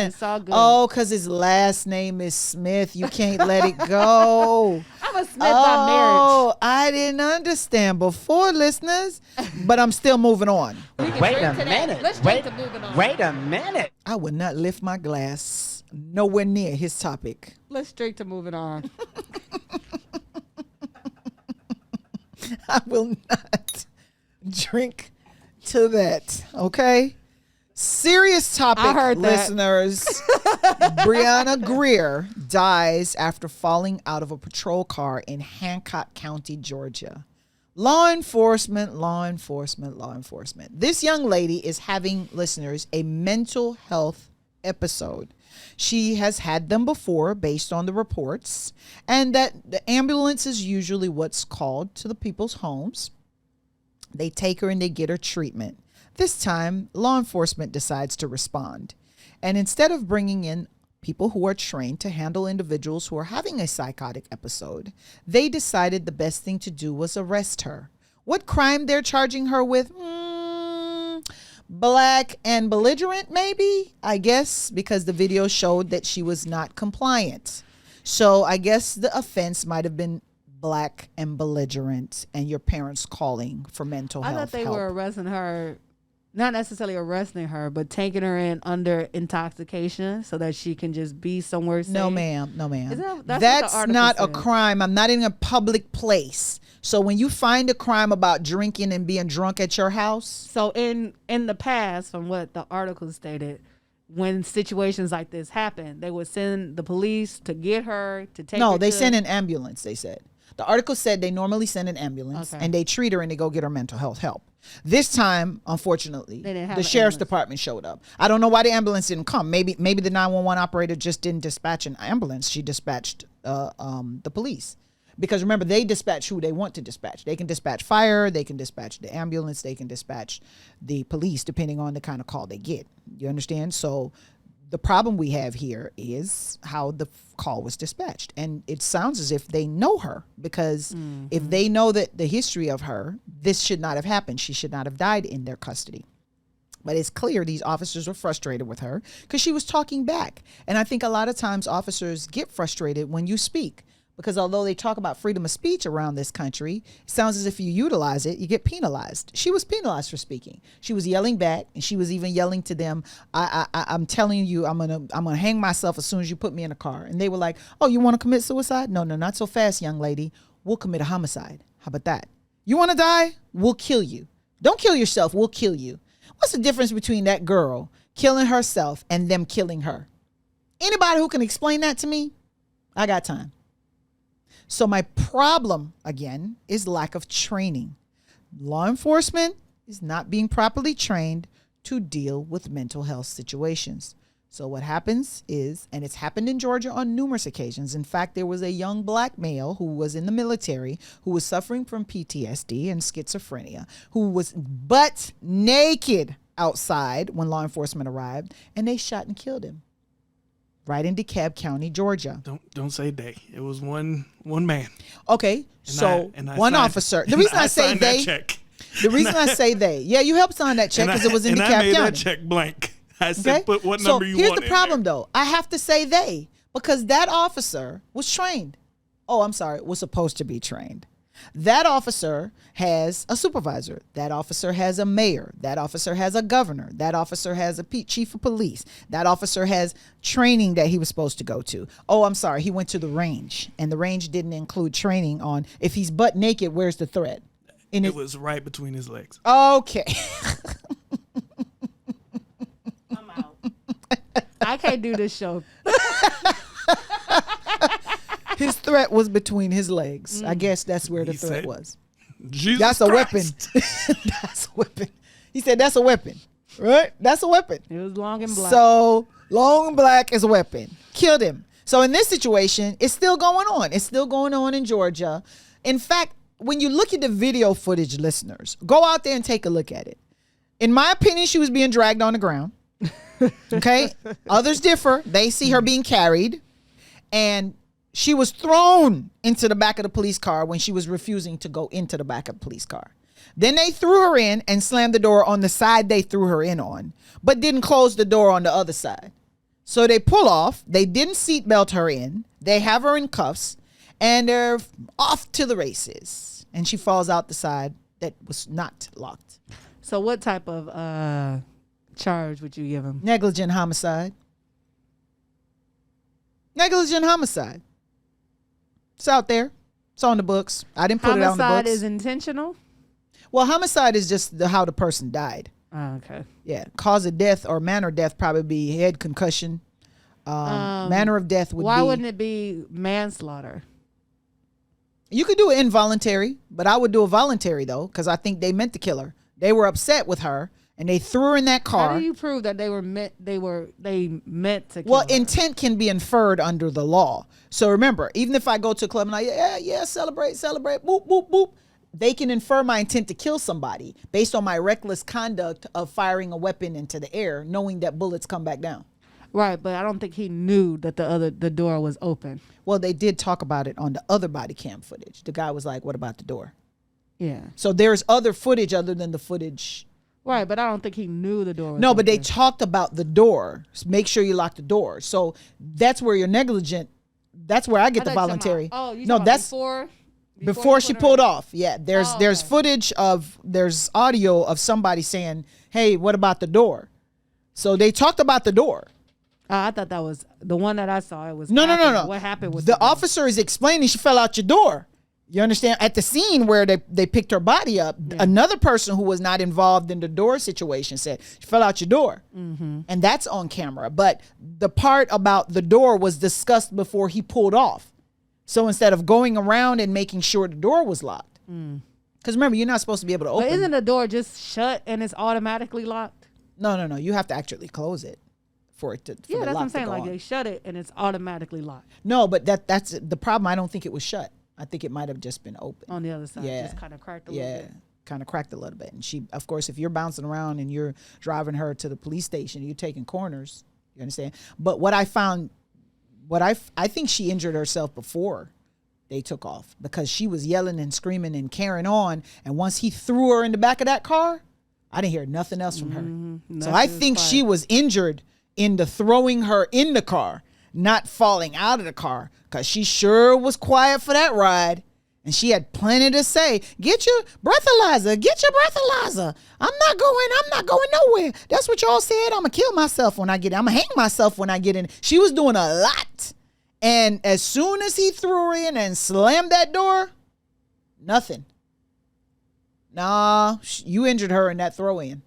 It's all good. Oh, because his last name is Smith. You can't let it go. I'm a Smith by marriage. Oh, I didn't understand before, listeners, but I'm still moving on. We can Wait drink a to that. minute. Let's drink to moving on. Wait a minute. I would not lift my glass nowhere near his topic. Let's drink to moving on. I will not drink to that. Okay. Serious topic, I heard that. listeners. Breonna Greer dies after falling out of a patrol car in Hancock County, Georgia. Law enforcement. This young lady is having, listeners, a mental health episode. She has had them before based on the reports, and that the ambulance is usually what's called to the people's homes. They take her and they get her treatment. This time, law enforcement decides to respond. And instead of bringing in people who are trained to handle individuals who are having a psychotic episode, they decided the best thing to do was arrest her. What crime they're charging her with? Black and belligerent, maybe, I guess, because the video showed that she was not compliant. So I guess the offense might have been black and belligerent and your parents calling for mental I health thought they help. were arresting her, not necessarily arresting her, but taking her in under intoxication so that she can just be somewhere safe. No, ma'am. Is that- that's what the That's article not a said. crime. I'm not in a public place. So when you find a crime about drinking and being drunk at your house, So in the past, from what the article stated, when situations like this happen, they would send the police to get her to take. no, her they to, send an ambulance, they said. The article said they normally send an ambulance Okay. and they treat her and they go get her mental health help. This time, unfortunately, They didn't have the an sheriff's ambulance. department showed up. I don't know why the ambulance didn't come. Maybe the 911 operator just didn't dispatch an ambulance. She dispatched the police. Because remember, they dispatch who they want to dispatch. They can dispatch fire, they can dispatch the ambulance, they can dispatch the police, depending on the kind of call they get. You understand? So the problem we have here is how the call was dispatched. And it sounds as if they know her, because if they know that the history of her, this should not have happened. She should not have died in their custody. But it's clear these officers were frustrated with her because she was talking back. And I think a lot of times officers get frustrated when you speak, because although they talk about freedom of speech around this country, it sounds as if you utilize it, you get penalized. She was penalized for speaking. She was yelling back, and she was even yelling to them, I'm telling you, I'm gonna hang myself as soon as you put me in a car. And they were like, oh, you want to commit suicide? No, not so fast, young lady. We'll commit a homicide. How about that? You want to die? We'll kill you. Don't kill yourself. We'll kill you. What's the difference between that girl killing herself and them killing her? Anybody who can explain that to me? I got time. So my problem, again, is lack of training. Law enforcement is not being properly trained to deal with mental health situations. So what happens is, and it's happened in Georgia on numerous occasions. In fact, there was a young black male who was in the military who was suffering from PTSD and schizophrenia, who was butt naked outside when law enforcement arrived, and they shot and killed him right in DeKalb County, Georgia. Don't say they. It was one man. Okay, so And I one signed- officer. The and reason I say signed that they, check. the reason I say they, yeah, you helped sign that check And because it was in and I DeKalb made County. that check blank. I said, put what so number you here's want the in problem, there. though. I have to say they, because that officer was trained. Oh, I'm sorry, was supposed to be trained. That officer has a supervisor. That officer has a mayor. That officer has a governor. That officer has a chief of police. That officer has training that he was supposed to go to. Oh, I'm sorry. He went to the range, and the range didn't include training on if he's butt naked, where's the threat? It was right between his legs. Okay. I'm out. I can't do this show. His threat was between his legs. I guess that's where the He threat said, was. Jesus That's a weapon. Christ. That's a weapon. He said that's a weapon. Right? That's a weapon. It was long and black. So long and black is a weapon. Killed him. So in this situation, it's still going on. It's still going on in Georgia. In fact, when you look at the video footage, listeners, go out there and take a look at it. In my opinion, she was being dragged on the ground. Okay? Others differ. They see her being carried. And she was thrown into the back of the police car when she was refusing to go into the back of the police car. Then they threw her in and slammed the door on the side they threw her in on, but didn't close the door on the other side. So they pull off. They didn't seatbelt her in. They have her in cuffs, and they're off to the races. And she falls out the side that was not locked. So what type of charge would you give him? Negligent homicide. Negligent homicide. It's out there. It's on the books. I didn't put it on the Homicide books. is intentional? Well, homicide is just how the person died. Oh, okay. Yeah. Cause of death or manner of death probably be head concussion. Manner of death would Why be. wouldn't it be manslaughter? You could do it involuntary, but I would do a voluntary though, because I think they meant to kill her. They were upset with her and they threw her in that car. How do you prove that they meant to kill Well, her? intent can be inferred under the law. So remember, even if I go to a club and yeah, celebrate, boop, boop, boop, they can infer my intent to kill somebody based on my reckless conduct of firing a weapon into the air, knowing that bullets come back down. Right, but I don't think he knew that the door was open. Well, they did talk about it on the other body cam footage. The guy was like, what about the door? Yeah. So there's other footage other than the footage. Right, but I don't think he knew the door was No, open. but they talked about the door. Make sure you lock the door. So that's where you're negligent. That's where I get the voluntary. Oh, you no, talking that's before she pulled off. Yeah, there's Oh, there's okay. footage there's audio of somebody saying, "Hey, what about the door?" So they talked about the door. I thought that was the one that I saw. It was No. What happened with the door? officer is explaining she fell out your door. You understand? At the scene where they picked her body up, another person who was not involved in the door situation said she fell out your door, and that's on camera. But the part about the door was discussed before he pulled off. So instead of going around and making sure the door was locked, because remember you're not supposed to be able to open. But isn't the door just shut and it's automatically locked? No. You have to actually close it for it to. For Yeah, the that's what lock I'm to saying. go Like on. they shut it and it's automatically locked No, but that's the problem. I don't think it was shut. I think it might have just been open. on the other side. Yeah. Just kind of cracked a little Yeah, bit. kind of cracked a little bit. And she, of course, if you're bouncing around and you're driving her to the police station, you're taking corners. You understand? But what I found, I think she injured herself before they took off because she was yelling and screaming and carrying on. And once he threw her in the back of that car, I didn't hear nothing else from her. So I think she was injured in the throwing her in the car, not falling out of the car, because she sure was quiet for that ride. And she had plenty to say. Get your breathalyzer. Get your breathalyzer. I'm not going nowhere. That's what y'all said. I'm going to kill myself when I get in. I'm going to hang myself when I get in. She was doing a lot. And as soon as he threw her in and slammed that door, nothing. Nah, you injured her in that throw-in.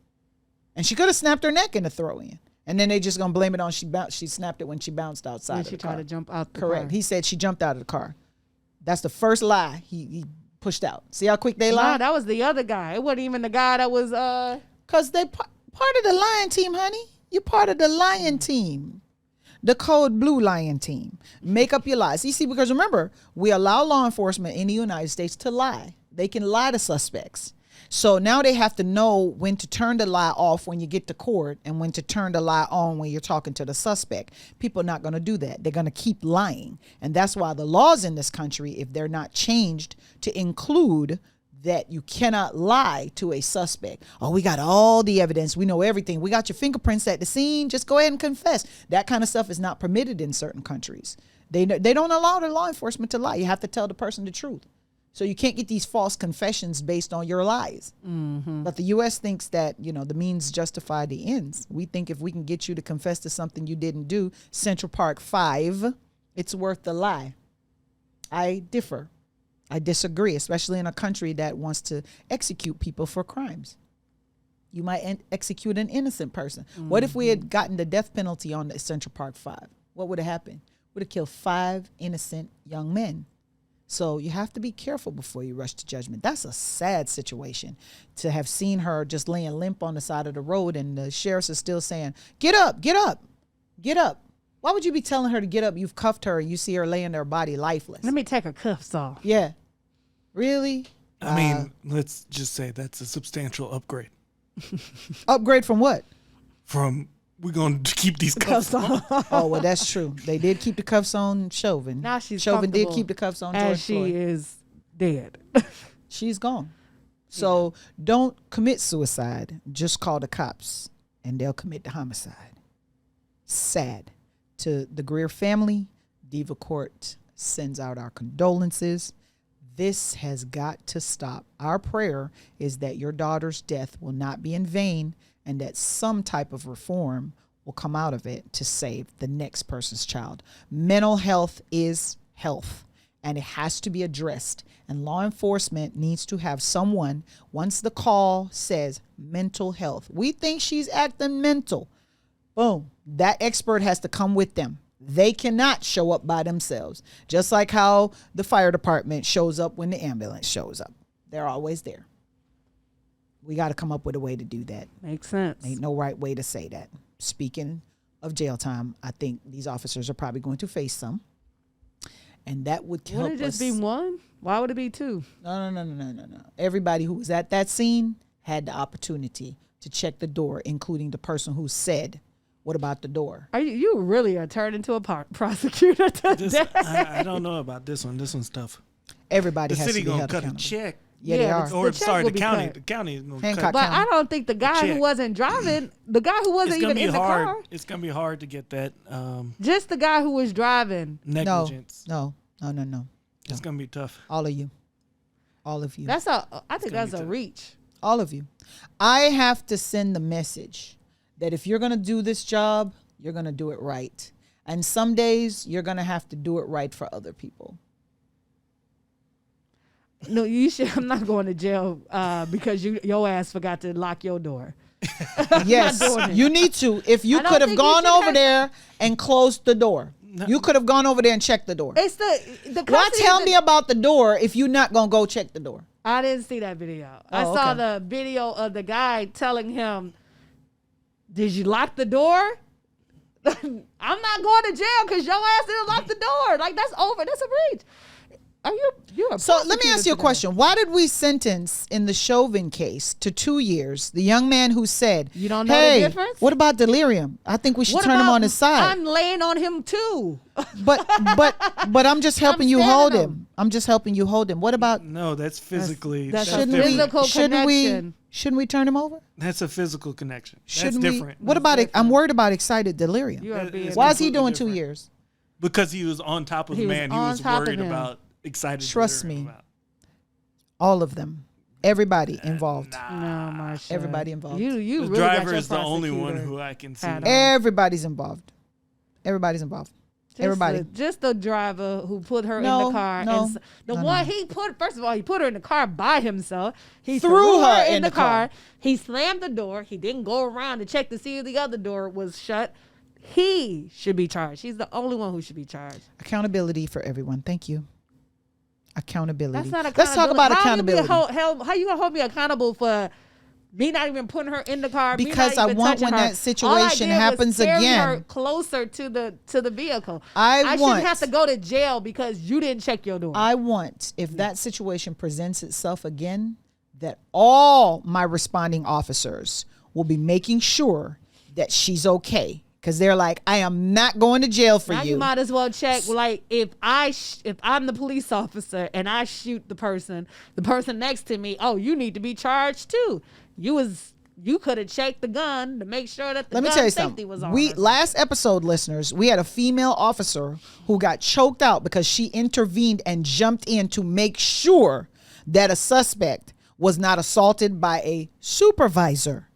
And she could have snapped her neck in the throw-in. And then they just going to blame it on she snapped it when she bounced outside And of she the car. tried to jump out the Correct. car. He said she jumped out of the car. That's the first lie he pushed out. See how quick they Nah, lie? that was the other guy. It wasn't even the guy that was Because they part of the lion team, honey. You're part of the lion team. The code blue lion team. Make up your lies. You see, because remember, we allow law enforcement in the United States to lie. They can lie to suspects. So now they have to know when to turn the lie off when you get to court and when to turn the lie on when you're talking to the suspect. People are not going to do that. They're going to keep lying. And that's why the laws in this country, if they're not changed to include that you cannot lie to a suspect. Oh, we got all the evidence. We know everything. We got your fingerprints at the scene. Just go ahead and confess. That kind of stuff is not permitted in certain countries. They don't allow the law enforcement to lie. You have to tell the person the truth. So you can't get these false confessions based on your lies. But the U.S. thinks that, the means justify the ends. We think if we can get you to confess to something you didn't do, Central Park 5, it's worth the lie. I differ. I disagree, especially in a country that wants to execute people for crimes. You might execute an innocent person. What if we had gotten the death penalty on the Central Park 5? What would have happened? Would have killed 5 innocent young men. So you have to be careful before you rush to judgment. That's a sad situation to have seen her just laying limp on the side of the road, and the sheriffs are still saying, get up, get up, get up. Why would you be telling her to get up? You've cuffed her and you see her laying there body lifeless. Let me take her cuffs off. Yeah. Really? I mean, let's just say that's a substantial upgrade. Upgrade from what? From we're going to keep these cuffs on. Oh, well, that's true. They did keep the cuffs on Chauvin. Now she's Chauvin did comfortable keep the cuffs on as George she Floyd. is dead. She's gone. So don't commit suicide. Just call the cops and they'll commit the homicide. Sad. To the Greer family, Diva Court sends out our condolences. This has got to stop. Our prayer is that your daughter's death will not be in vain and that some type of reform will come out of it to save the next person's child. Mental health is health, and it has to be addressed. And law enforcement needs to have someone, once the call says mental health, we think she's acting mental. Boom. That expert has to come with them. They cannot show up by themselves. Just like how the fire department shows up when the ambulance shows up. They're always there. We got to come up with a way to do that. Makes sense. Ain't no right way to say that. Speaking of jail time, I think these officers are probably going to face some. And that would help us. Would it just be one? Why would it be 2? No. Everybody who was at that scene had the opportunity to check the door, including the person who said, what about the door? Are you really are turned into a prosecutor today? I don't know about this one. This one's tough. Everybody The has city to be gonna held cut accountable. a check. Yeah, they are. The check will the be county. cut. The county is gonna Hancock cut. But County. I don't think the guy who check. wasn't driving, the guy who wasn't It's gonna even be in the hard. car, It's gonna be hard to get that just the guy who was driving. negligence. No. It's gonna be tough. All of you. All of you. I think gonna that's be a tough. reach. All of you. I have to send the message that if you're going to do this job, you're going to do it right. And some days you're going to have to do it right for other people. No, you should. I'm not going to jail because your ass forgot to lock your door. Yes, doing it. you need to. If you I don't could have think you gone should over have- there and closed the door. You could have gone over there and checked the door. It's the Why custody tell is me about the door if you're not going to go check the door? I didn't see that video. I Oh, saw okay. the video of the guy telling him, "Did you lock the door?" I'm not going to jail because your ass didn't lock the door. Like that's over. That's a breach. Are you a So let me prosecutor ask you a today? question. Why did we sentence in the Chauvin case to 2 years the young man who said, You don't know the hey, difference? what about delirium? I think we should What turn him about- on his side. I'm laying on him too. But I'm just helping you standing hold him. him. I'm just helping you hold him. What about No, that's physically. that's a shouldn't different. physical we connection. shouldn't we turn him over? That's a physical connection. Shouldn't that's we? different. What about it? I'm worried about excited delirium. You are It- being. it's Why is he completely doing 2 different. years? Because he was on top of He the was man. He on was top of worried him. about excited. Trust delirium me. about. All of them. Everybody involved. No, my shit. Everybody involved. You The really got driver your is the only one prosecutor who I can see. hat on. Everybody's involved. Everybody's involved. Just Everybody. just the driver who put her in No, the car. no, and the no, one no. he put, first of all, he put her in the car by himself. He Threw threw her her in the the car. car. He slammed the door. He didn't go around to check to see if the other door was shut. He should be charged. He's the only one who should be charged. Accountability for everyone. Thank you. Accountability. That's not Let's talk about accountability. How you gonna hold me accountable for me not even putting her in the car? me Because not I even want touching when her. that situation All I did was happens carry again. her closer to the vehicle. I shouldn't want- have to go to jail because you didn't check your door. I want, if that situation presents itself again, that all my responding officers will be making sure that she's okay. Because they're like, I am not going to jail for Now you. you might as well check. Like if I'm the police officer and I shoot the person next to me, oh, you need to be charged too. You was You could have checked the gun to make sure that the Let me gun tell you safety something. was on. We last episode, listeners, we had a female officer who got choked out because she intervened and jumped in to make sure that a suspect was not assaulted by a supervisor.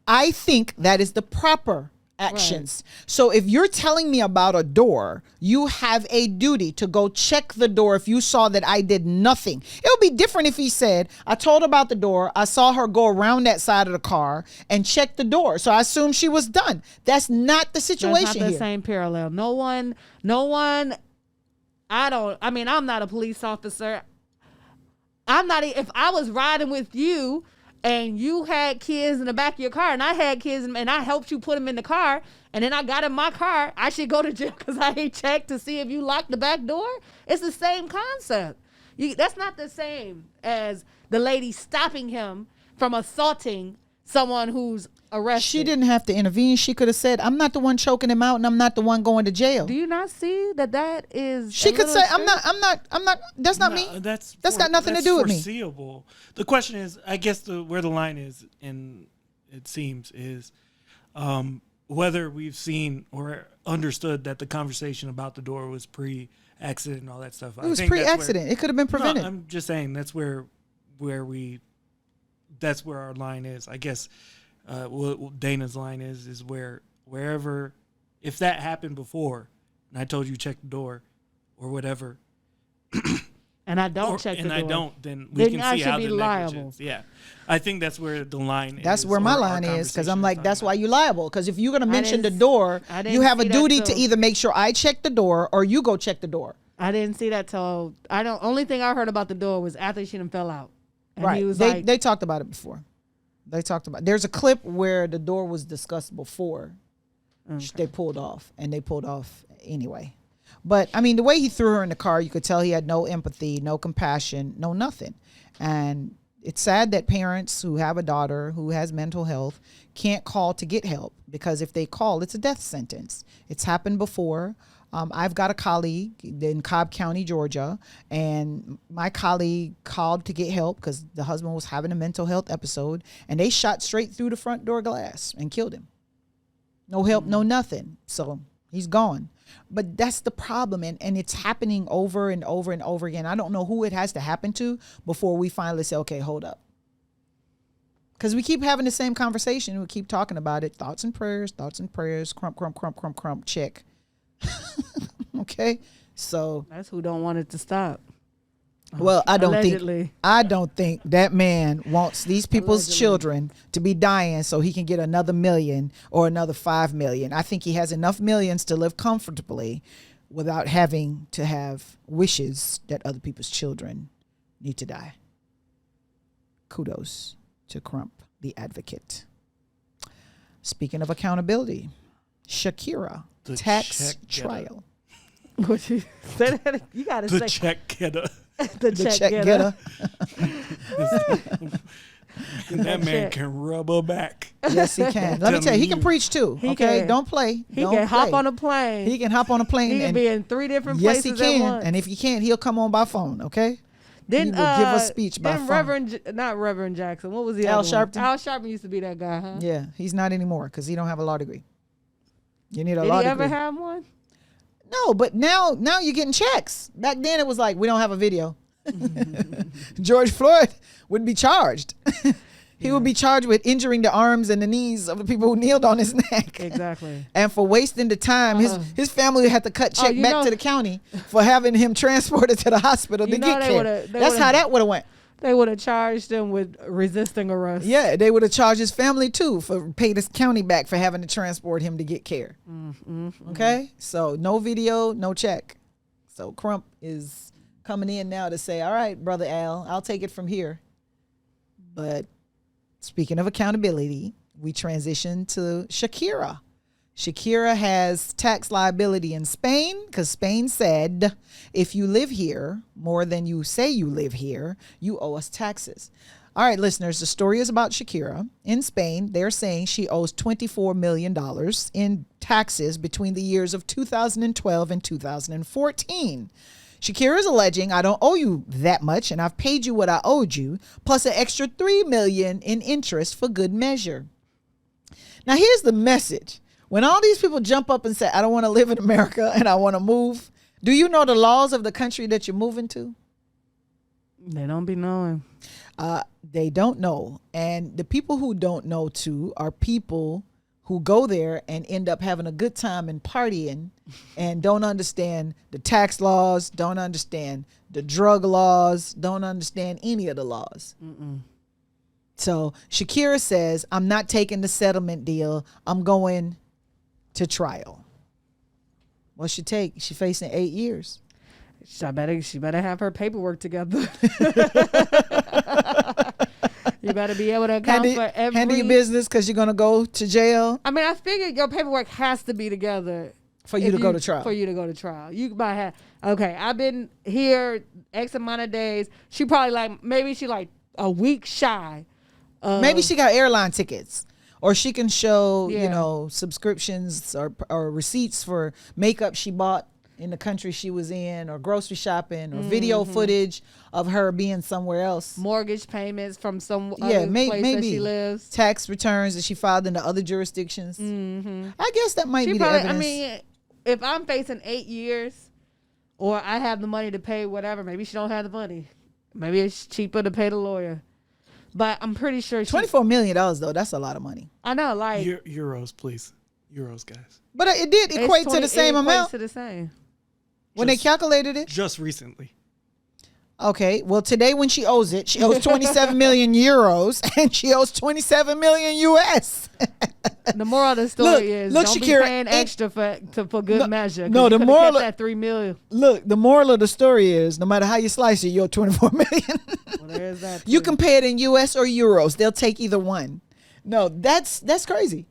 I think that is the proper actions. So if you're telling me about a door, you have a duty to go check the door if you saw that I did nothing. It would be different if he said, I told her about the door, I saw her go around that side of the car and check the door, so I assumed she was done. That's not the situation That's not the here. same parallel. No one, I'm not a police officer. If I was riding with you and you had kids in the back of your car and I had kids and I helped you put them in the car and then I got in my car, I should go to jail because I ain't checked to see if you locked the back door? It's the same concept. That's not the same as the lady stopping him from assaulting someone who's arrested. She didn't have to intervene. She could have said, I'm not the one choking him out and I'm not the one going to jail. Do you not see that is... She could say, I'm not, that's not me. That's got nothing to do with me. Foreseeable. The question is, I guess where the line is, and it seems, is whether we've seen or understood that the conversation about the door was pre-accident and all that stuff. It was pre-accident. It could have been prevented. No, I'm just saying that's where our line is. I guess what Dana's line is wherever, if that happened before, and I told you check the door or whatever, and I don't check the door, and I don't, then we can see how the liable. negligence. Yeah, I think that's where the line is. That's where my line is, because I'm like, that's why you liable. Because if you're going to mention the door, you have a duty to either make sure I check the door or you go check the door. I didn't see that till only thing I heard about the door was after she done fell out. And right. He was they talked about it before. There's a clip where the door was discussed before. Okay. They pulled off anyway. But I mean, the way he threw her in the car, you could tell he had no empathy, no compassion, no nothing. And it's sad that parents who have a daughter who has mental health can't call to get help, because if they call, it's a death sentence. It's happened before. I've got a colleague in Cobb County, Georgia, and my colleague called to get help because the husband was having a mental health episode, and they shot straight through the front door glass and killed him. No help, no nothing. So he's gone. But that's the problem, and it's happening over and over and over again. I don't know who it has to happen to before we finally say, okay, hold up. Because we keep having the same conversation. We keep talking about it. Thoughts and prayers, crump, crump, crump, crump, crump, check. Okay, so that's who don't want it to stop. Well, I don't think that man wants these people's children to be dying so he can get another million or another 5 million. I think he has enough millions to live comfortably without having to have wishes that other people's children need to die. Kudos to Crump, the advocate. Speaking of accountability, Shakira, the tax trial. What you say that? You gotta say the check getter. the check getter. That man can rub her back. Yes, he can. Let me tell you, he can preach too. Don't play. He can hop on a plane. He can hop on a plane. He can be in 3 different places. Yes, he can. At once. And if he can't, he'll come on by phone. Okay. Then he will give a speech by phone. Not Reverend Jackson. What was the Al other Sharpton? One? Al Sharpton used to be that guy, huh? Yeah, he's not anymore because he don't have a law degree. You need a law degree. Did he ever have one? No, but now you're getting checks. Back then it was like, we don't have a video. George Floyd would be charged. He would be charged with injuring the arms and the knees of the people who kneeled on his neck. Exactly. And for wasting the time, his family had to cut check back to the county for having him transported to the hospital to get care. That's how that would have went. They would have charged him with resisting arrest. Yeah, they would have charged his family too for pay this county back for having to transport him to get care. Okay? So no video, no check. So Crump is coming in now to say, all right, Brother Al, I'll take it from here. But speaking of accountability, we transition to Shakira. Shakira has tax liability in Spain because Spain said, if you live here more than you say you live here, you owe us taxes. All right, listeners, the story is about Shakira. In Spain, they're saying she owes $24 million in taxes between the years of 2012 and 2014. Shakira is alleging, I don't owe you that much, and I've paid you what I owed you, plus an extra $3 million in interest for good measure. Now, here's the message. When all these people jump up and say, I don't want to live in America and I want to move, do you know the laws of the country that you're moving to? They don't be knowing. They don't know. And the people who don't know too are people who go there and end up having a good time and partying and don't understand the tax laws, don't understand the drug laws, don't understand any of the laws. So Shakira says, I'm not taking the settlement deal. I'm going to trial. What's she take? She facing 8 years. She better have her paperwork together. You better be able to account for every... Handle your business because you're going to go to jail. I mean, I figured your paperwork has to be together. For you to go to trial. For you to go to trial. You might have... Okay, I've been here X amount of days. She probably maybe she a week shy. Maybe she got airline tickets. Or she can show, subscriptions or receipts for makeup she bought in the country she was in, or grocery shopping, or video footage of her being somewhere else. Mortgage payments from some other place that she lives. Tax returns that she filed in the other jurisdictions. I guess that might be the evidence. I mean, if I'm facing 8 years, or I have the money to pay whatever, maybe she don't have the money. Maybe it's cheaper to pay the lawyer. But I'm pretty sure $24 million though, that's a lot of money. I know, euros, please. Euros, guys. But it did equate to the same amount. To the same. When they calculated it? Just recently. Okay. Well, today when she owes it, she owes 27 million euros and she owes 27 million US. The moral of the story is look, don't Shakira, be paying extra for good measure. No, the moral of that $3 million. Look, the moral of the story is no matter how you slice it, you owe 24 million. Well, there is that too. You can pay it in US or euros. They'll take either one. No, that's crazy.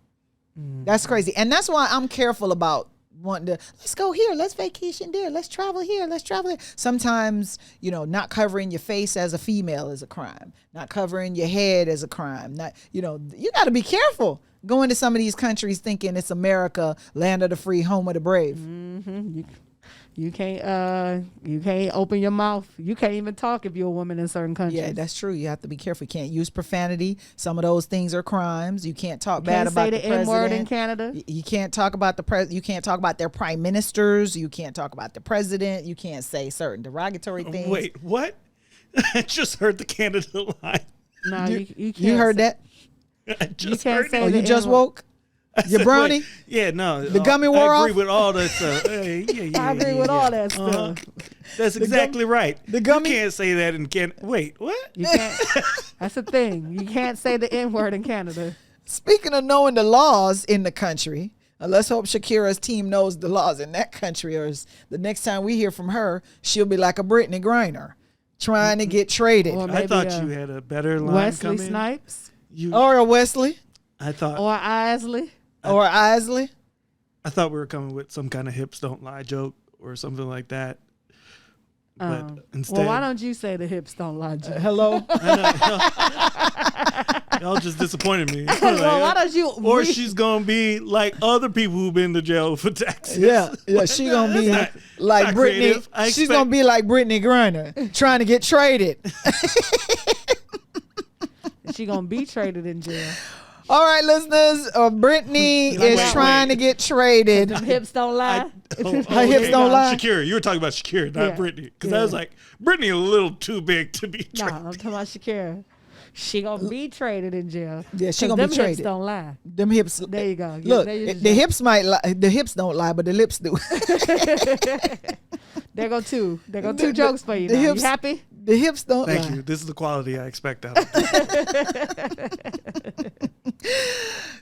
That's crazy. And that's why I'm careful about wanting to, let's go here, let's vacation there, let's travel here, let's travel there. Sometimes, not covering your face as a female is a crime. Not covering your head is a crime. You got to be careful going to some of these countries thinking it's America, land of the free, home of the brave. You can't open your mouth. You can't even talk if you're a woman in certain countries. Yeah, that's true. You have to be careful. You can't use profanity. Some of those things are crimes. You can't talk bad about the president. Can't say the N-word in Canada. You can't talk about You can't talk about their prime ministers. You can't talk about the president. You can't say certain derogatory things. Wait, what? I just heard the Canada line. No, you can't. You heard that? I just can't heard say it. Oh, you just woke? Your brownie? Yeah, no. The gummy wore I off? agree with all that stuff. I agree with all that stuff. That's exactly right. The gummy? You can't say that in Canada. Wait, what? You can't. That's the thing. You can't say the N-word in Canada. Speaking of knowing the laws in the country, let's hope Shakira's team knows the laws in that country, or the next time we hear from her, she'll be like a Brittany Griner trying to get traded. Or I thought you had a better line Wesley coming. Snipes. Or a Wesley. I thought. Or Isley. Or Isley. I thought we were coming with some kind of hips don't lie joke or something like that. But instead, well, why don't you say the hips don't lie joke? Hello. Y'all just disappointed me. Well, why don't you? Or she's gonna be like other people who've been to jail for taxes. Yeah, she gonna be like Brittany. She's gonna be like Brittany Griner trying to get traded. She gonna be traded in jail. All right, listeners. Brittany is trying to get traded. Them hips don't lie. Her hips don't lie. Shakira, you were talking about Shakira, not Brittany, because I was like, Brittany a little too big to be No, traded. I'm talking about Shakira. She gonna be traded in jail. Yeah, she gonna be them traded. Hips don't lie. Them hips. There you go. Look, the hips might lie. The hips don't lie, but the lips do. There go two. There go two jokes for you. The Now. hips, You happy? The hips don't lie. Thank you. This is the quality I expect out of it.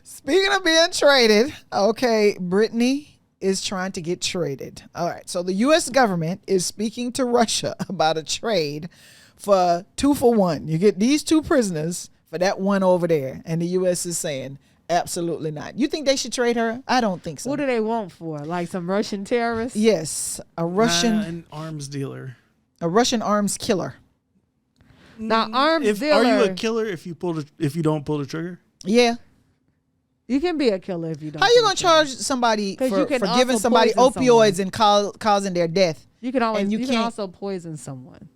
Speaking of being traded, okay, Brittany is trying to get traded. All right, so the U.S. government is speaking to Russia about a trade for 2 for 1. You get these 2 prisoners for that one over there, and the U.S. is saying absolutely not. You think they should trade her? I don't think so. What do they want for? Like some Russian terrorists? Yes, a Russian an arms dealer. A Russian arms killer. Now, arms dealer. Are you a killer if you don't pull the trigger? Yeah. You can be a killer if you don't. How you gonna charge somebody for you can giving also somebody poison opioids and causing their death? You can always And you you can can't- also poison someone.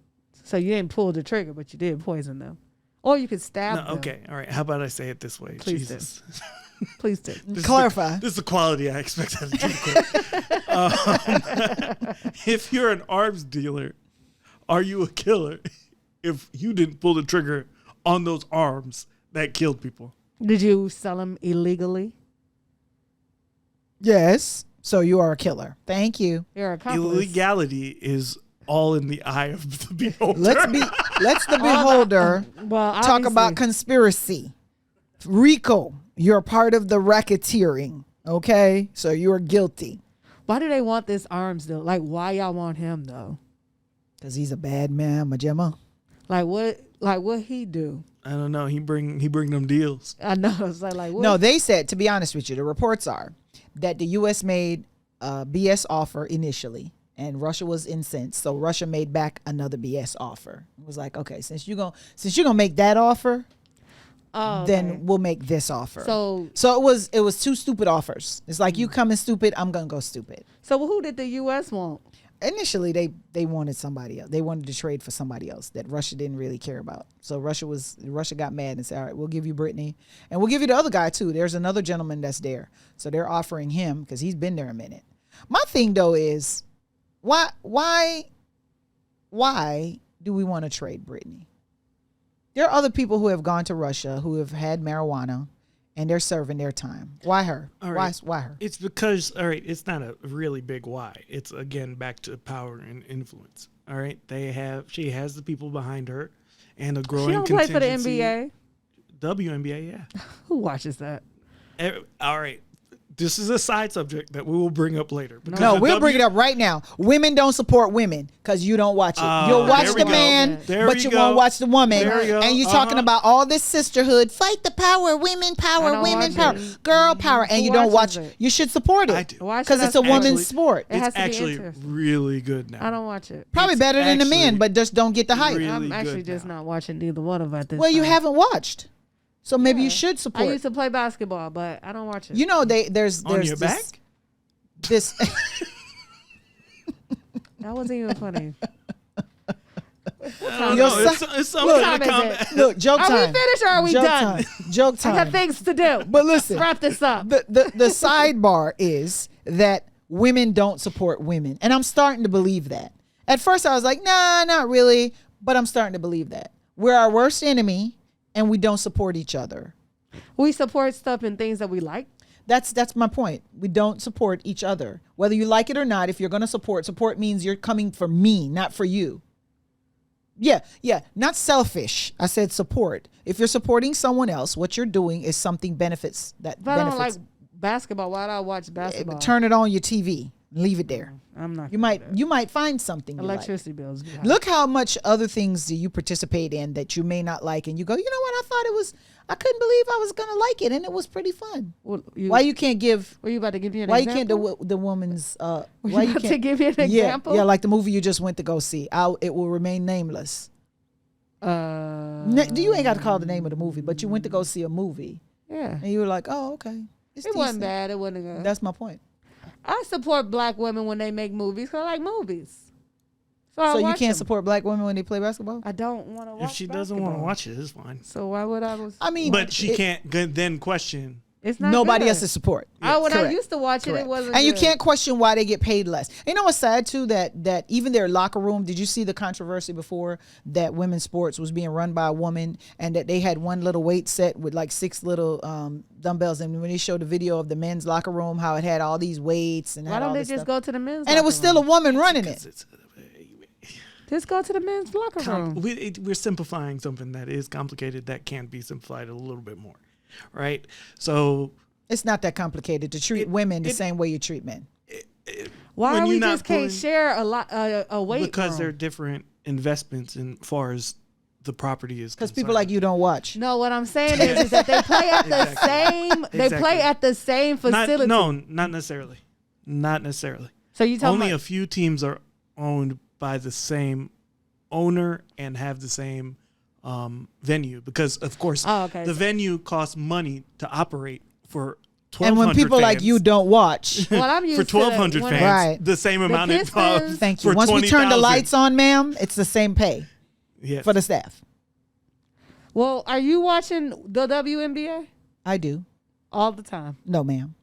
So you didn't pull the trigger, but you did poison them. Or you could stab No, them. okay, all right. How about I say it this way? Please do. Jesus. Please do. Clarify. This is the quality I expect out of Diva. If you're an arms dealer, are you a killer if you didn't pull the trigger on those arms that killed people? Did you sell them illegally? Yes. So you are a killer. Thank you. You're a accomplice. Illegality is all in the eye of the beholder. Let's the beholder Well, talk about obviously- conspiracy. Rico, you're part of the racketeering. Okay, so you are guilty Why do they want this arms though? Like, why y'all want him though? because he's a bad man, Majema. Like what? Like what he do? I don't know. He bring them deals. I know. It's like what? No, they said, to be honest with you, the reports are that the U.S. made a BS offer initially, and Russia was incensed. So Russia made back another BS offer. It was like, okay, since you're gonna make that offer, Oh, then okay. we'll make this offer. So it was two stupid offers. It's like, you coming stupid, I'm gonna go stupid. who did the U.S. want? Initially, they wanted somebody else. They wanted to trade for somebody else that Russia didn't really care about. So Russia got mad and said, all right, we'll give you Brittany, and we'll give you the other guy too. There's another gentleman that's there, so they're offering him because he's been there a minute. My thing though is, why do we want to trade Brittany? There are other people who have gone to Russia who have had marijuana, and they're serving their time. Why her? All right. Why her? It's because, all right, it's not a really big why. It's, again, back to power and influence. All right, she has the people behind her and a growing She don't play for the contingency. NBA. WNBA, yeah. Who watches that? All right. This is a side subject that we will bring up later. because No, the we'll bring it up right now. Women don't support women because you don't watch it. You'll watch there we the go. man, There but we you go. won't watch the woman. There we go. And you talking about all this sisterhood, fight the power, women I power, don't women watch power, it. girl power, and Who you don't watch. watches it? You should support I it do. Why should because I it's a woman's Actually- sport. It has It's to be actually interesting. really good now. I don't watch it. Probably it's better than the men, actually but just don't get the hype. really I'm good actually just now. not watching neither one of them at this Well, you time. haven't watched, so maybe you Yeah. should I support. used to play basketball, but I don't watch it. You know, there's On your this, back? This That wasn't even funny. I don't Your know. si- It's some Look, kind of time is comment. look, joke Are time. we finished or are we joke done? Time. Joke I got time. things to do. But listen, Let's wrap this up. the sidebar is that women don't support women, and I'm starting to believe that. At first I was like, nah, not really, but I'm starting to believe that we're our worst enemy and we don't support each other. We support stuff and things that we like. That's my point. We don't support each other, whether you like it or not. If you're going to support means you're coming for me, not for you. Yeah, not selfish. I said support. If you're supporting someone else, what you're doing is something benefits that If I don't like benefits. basketball, why do I watch basketball? Turn it on your TV. Leave it there. I'm not. You gonna do might find something you like. electricity bills. be high. Look how much other things do you participate in that you may not like, and you go, you know what? I couldn't believe I was gonna like it, and it was pretty fun. Well, Why you can't give? Were you about to give me an Why example? you can't the woman's? Were Why you you about to can't give me an example? Yeah, like the movie you just went to go see. It will remain nameless. You ain't got to call the name of the movie, but you went to go see a movie, Yeah. and you were like, oh, okay, it's It wasn't decent. bad. It wasn't good. That's my point. I support black women when they make movies because I like movies. I So you watch can't them. support black women when they play basketball? I don't want to watch If she doesn't want to basketball. watch it, it's fine. So why would I? I mean, But she it- can't then question. It's not Nobody good. else's support. When I Correct. used to watch it, Correct. it wasn't. And you good. can't question why they get paid less. You know what's sad too? That even their locker room. Did you see the controversy before that women's sports was being run by a woman, and that they had one little weight set with like 6 little dumbbells, and when they showed the video of the men's locker room, how it had all these weights and Why had don't all they this just stuff. go to the men's? And it was locker still a room? woman running it. Just go to the men's locker room. We're simplifying something that is complicated that can be simplified a little bit more, right? So It's not that complicated to treat women the same way you treat men. Why when we you're not just can't pulling- share a weight because room? they're different investments in far as the property is Because concerned. people like you don't watch. No, what I'm saying is that they play at the same. They Exactly. play at the same facility. Not necessarily. Not necessarily. So you talking Only about a few teams are owned by the same owner and have the same venue because, of course, Oh, okay. the venue costs money to operate for And when 1,200 people like fans, you don't watch. Well, I'm used for 1,200 to when- fans, Right. the same amount it Pistons- costs Thank you. for Once we turn the 20,000. lights on, ma'am, it's the same pay Yes. for the staff. Well, are you watching the WNBA I do. all the time? No, ma'am.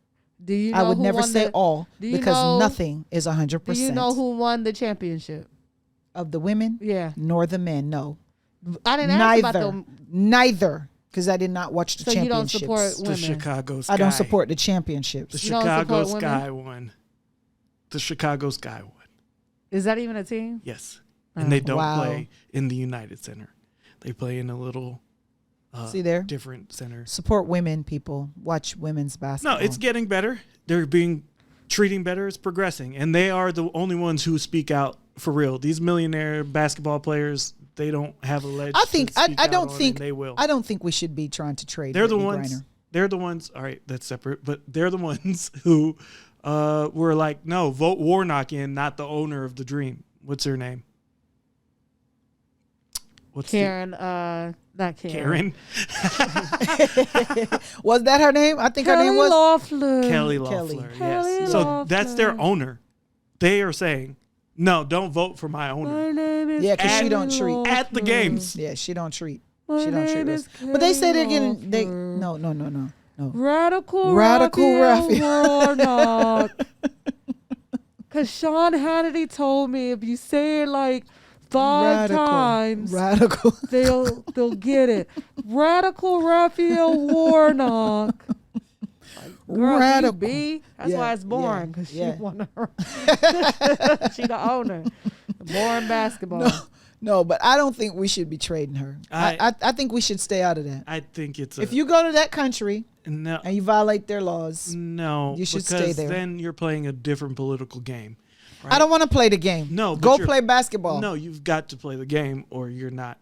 Do you know I would who never won say the, all do you because know- nothing is 100% Do you know who won the championship? of the women Yeah. nor the men. No. I didn't ask about Neither. the Neither. Because I did not watch the so you don't championships. support the women. Chicago Sky. I don't support the The championships. You don't Chicago support women? Sky won. The Chicago Sky won. Is that even a team? Yes. And they don't Wow. play in the United Center. They play in a little See there? different center. Support women, people. Watch women's No, basketball. it's getting better. They're being treating better. It's progressing. And they are the only ones who speak out for real. These millionaire basketball players, they don't have a ledge. I think to speak I out don't on, think and they will. I don't think we should be trying to trade. They're the Brittany ones. Griner. They're the ones. All right, that's separate. But they're the ones who were like, no, vote Warnock in, not the owner of the Dream. What's her name? What's Karen, not Karen. Karen? Was that her name? I think her Kelly name was. Loeffler. Kelly Kelly. Loeffler. Kelly Yes. So that's their Loeffler. owner. They are saying, no, don't vote for my owner My name is Yeah, 'cause she Kelly don't treat- at the Loeffler. games. Yeah, she don't treat. My She don't treat name us. is But they say they're Kelly getting. They Loeffler. no. Radical Radical Raphael Warnock. Because Sean Hannity told me if you say it like 5 times, Radical. they'll get it. Radical Raphael Warnock. Girl, Radical. B. That's Yeah, why it's boring because yeah. she won her. She the owner. Boring basketball. No, but I don't think we should be trading her. I- I think we should stay out of that. I think it's If you go to that country no, and you violate their laws, no, you should because stay there. then you're playing a different political game. Right? I don't want to play the game. No, but go you're- play basketball. No, you've got to play the game, or you're not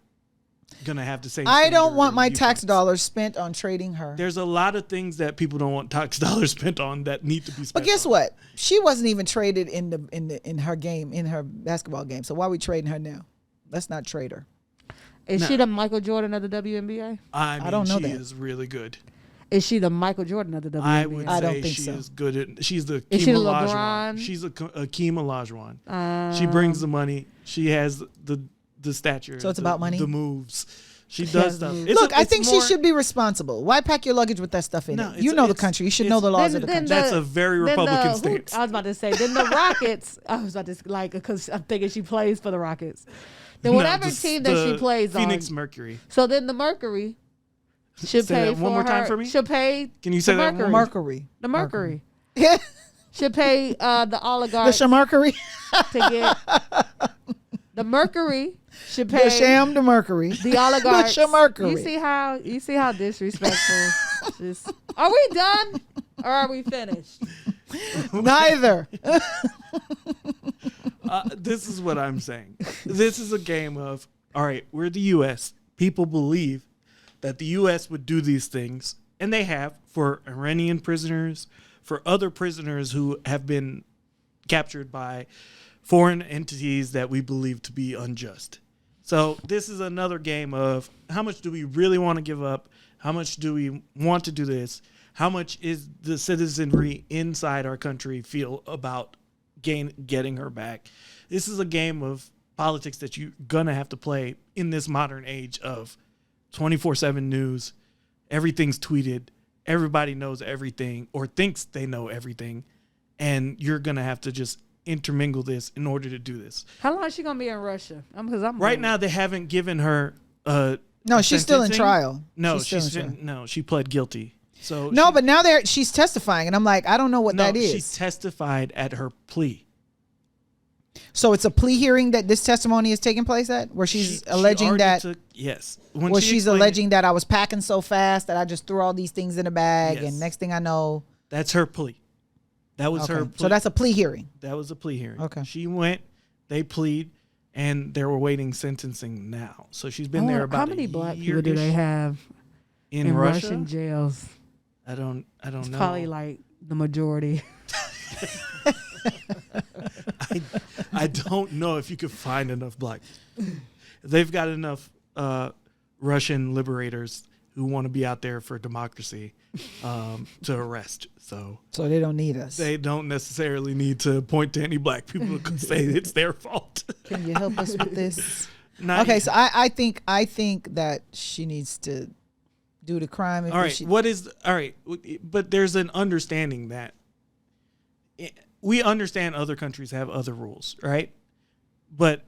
gonna have the same. I don't standard want of my tax viewpoints. dollars spent on trading her. There's a lot of things that people don't want tax dollars spent on that need to be spent. But guess on. what? She wasn't even traded in her game, in her basketball game. So why are we trading her now? Let's not trade her. Is No. she the Michael Jordan of the WNBA? I mean, don't know she that. is really good. Is she the Michael Jordan of the WNBA? I would I don't say think she so. is good at. She's the Is Akeem she the Olajuwon. LeBron? She's a Akeem Olajuwon. She brings the money. She has the stature. So it's about money? The moves. She She does has stuff. moves. It's Look, a- I it's think more- she should be responsible. Why pack your luggage with that stuff in No, it? it's- You know the it's- country. You should know the laws of the country. That's a very Republican stance. I was about to say, then the Rockets. I was about to like because I'm thinking she plays for the Rockets. Then No, whatever the- team that she the plays Phoenix on. Mercury. So then the Mercury should Say pay that for one more time her- for me? Should pay. Can you say the that one Mercury. more? Mercury. The Mercury Yeah. should pay the The oligarchs Shamercury. to get. The Mercury should The pay sham, the Mercury. the oligarchs. Shamercury. You see how disrespectful. Are we done or are we finished? Neither. This is what I'm saying. This is a game of, all right, we're the U.S. People believe that the U.S. would do these things, and they have for Iranian prisoners, for other prisoners who have been captured by foreign entities that we believe to be unjust. So this is another game of how much do we really want to give up? How much do we want to do this? How much is the citizenry inside our country feel about getting her back? This is a game of politics that you're going to have to play in this modern age of 24/7 news. Everything's tweeted. Everybody knows everything or thinks they know everything. And you're going to have to just intermingle this in order to do this. How long is she gonna be in Russia? Because I'm Right now, they haven't given her No, she's still in sentencing. trial. No, still in trial. no, she pled guilty. So No, she- but now she's testifying, and I'm like, I don't know what no, that she is. testified at her plea. So it's a plea hearing that this testimony is taking place at, where she's She alleging already that, yes. where she she's explained it, alleging that I was packing so fast that I just threw all these things in a bag, Yes. and next thing I know, that's her plea. That was her okay. plea. So that's a plea hearing. That was a plea hearing. Okay. She went, they plead, and they're awaiting sentencing now. So she's been there about how many a black people do year-ish they have in Russia? Russian jails? I don't It's know. probably like the majority. I don't know if you could find enough black. They've got enough Russian liberators who want to be out there for democracy to arrest. So they don't need us. they don't necessarily need to point to any black people to say it's their fault. Can you help us with this? Not Okay, yet. so I think that she needs to do the crime. All right. All right. But there's an understanding that we understand other countries have other rules, right? But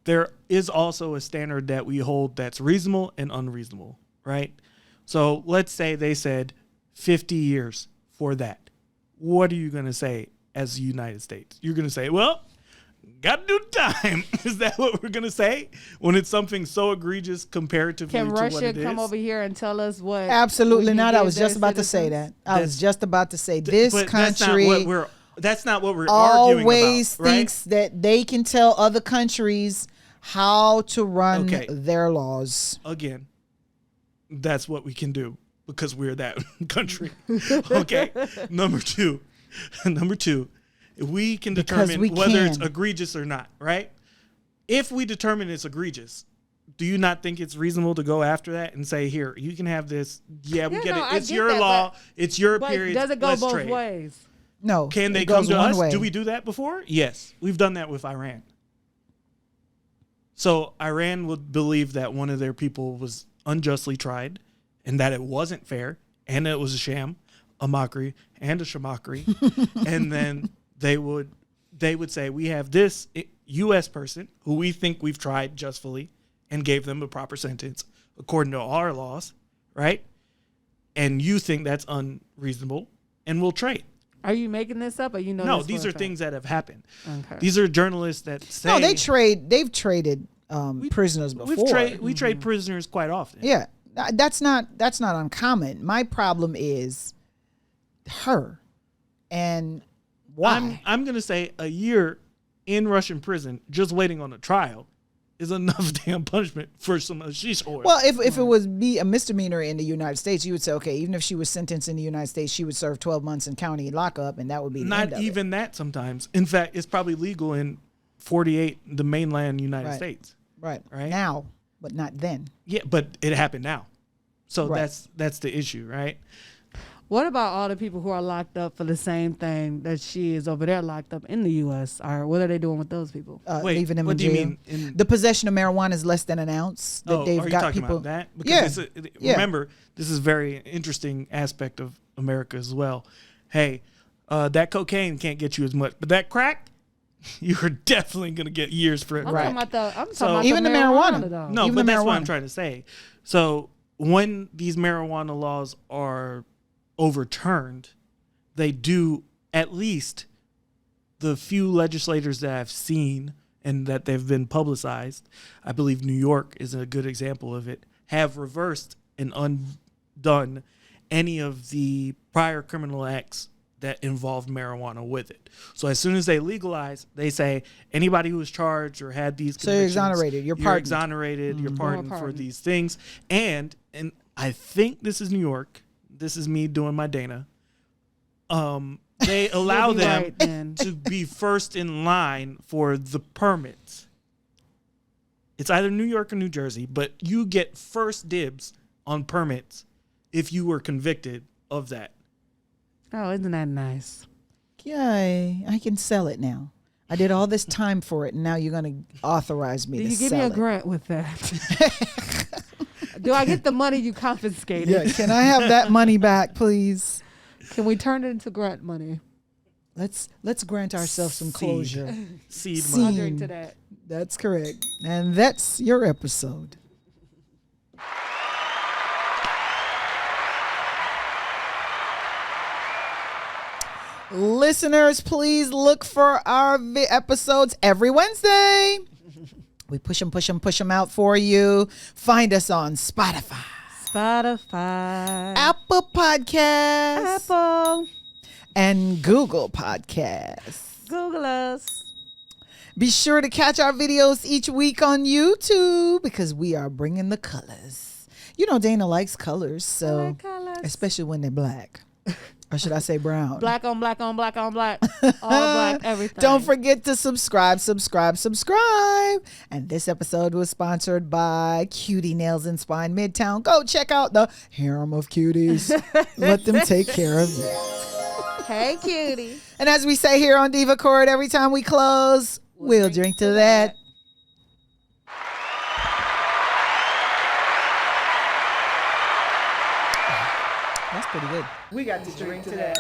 there is also a standard that we hold that's reasonable and unreasonable, right? So let's say they said 50 years for that. What are you going to say as the United States? You're going to say, well, got to do time. Is that what we're going to say when it's something so egregious comparatively Can to what Russia it is? come over here and tell us what? Absolutely we not. I give was their just about to say that. citizens? I was just about to say this But country that's not what we're arguing always about, right? thinks that they can tell other countries how to run Okay. their laws. Again, that's what we can do because we're that country. Okay. Number two, if we can Because determine we whether it's can. egregious or not, right? If we determine it's egregious, do you not think it's reasonable to go after that and say, here, you can have this? Yeah, we Yeah, get no, it. I It's get your that, law. It's your But period. does it go Let's both trade. ways? No. Can they it come goes to one us? way. Do we do that before? Yes. We've done that with Iran. So Iran would believe that one of their people was unjustly tried and that it wasn't fair and it was a sham, a mockery, and a shamakri. And then they would say, we have this U.S. person who we think we've tried justly and gave them a proper sentence according to our laws, right? And you think that's unreasonable and we'll trade. Are you making this up, or you know? No, this these for a are fact? things that have happened. Okay. These are journalists that say No, they've traded prisoners before. we trade prisoners quite often. Yeah, that's not uncommon. My problem is her, and why? I'm gonna say a year in Russian prison just waiting on a trial is enough damn punishment for some sheesh oil. Well, if it was be a misdemeanor in the United States, you would say, okay, even if she was sentenced in the United States, she would serve 12 months in county lockup, and that would be the end not of even that sometimes. In fact, it's probably legal in 48, the mainland United Right. States. Right. Right. Now, but not then. Yeah, but it happened now. So Right. that's the issue, right? What about all the people who are locked up for the same thing that she is over there locked up in the U.S.? Or what are they doing with those people? Wait, Leaving them what in do you jail. mean? The possession of marijuana is less than an ounce. That Oh, they've are you got talking people. about that? Because Yeah. this is, Yeah. remember, this is a very interesting aspect of America as well. Hey, that cocaine can't get you as much, but that crack, you are definitely going to get years for it. I'm Right. talking about the. I'm talking So- about Even the marijuana. though. No, Even but the that's what marijuana. I'm trying to say. So when these marijuana laws are overturned, they do, at least the few legislators that I've seen and that they've been publicized, I believe New York is a good example of it, have reversed and undone any of the prior criminal acts that involved marijuana with it. So as soon as they legalize, they say anybody who was charged or had these So you're convictions, exonerated. You're pardoned. exonerated, you're pardoned for pardoned. these things. And I think this is New York. This is me doing my Dana. They allow You'll be them right, then. to be first in line for the permits. It's either New York or New Jersey, but you get first dibs on permits if you were convicted of that. Oh, isn't that nice? Yay, I can sell it now. I did all this time for it, and now you're going to authorize me Do to you give sell me a it. grant with that? Do I get the money you confiscated? Yeah, can I have that money back, please? Can we turn it into grant money? Let's grant ourselves some Seed. closure. Seed Seed. I'll money. drink to that. That's correct. And that's your episode. Listeners, please look for our episodes every Wednesday. We push them out for you. Find us on Spotify, Apple Podcasts, Apple. and Google Podcasts. Google us. Be sure to catch our videos each week on YouTube because we are bringing the colors. You know, Dana likes colors, so I like colors. especially when they're black. Or should I say brown? Black on black on black on black. All black, everything. Don't forget to subscribe. And this episode was sponsored by Cutie Nails and Spine Midtown. Go check out the harem of cuties. Let them take care of you. Hey, cutie. And as we say here on Diva Court, every time we close, we'll drink to that. That's pretty good. We got to drink to that.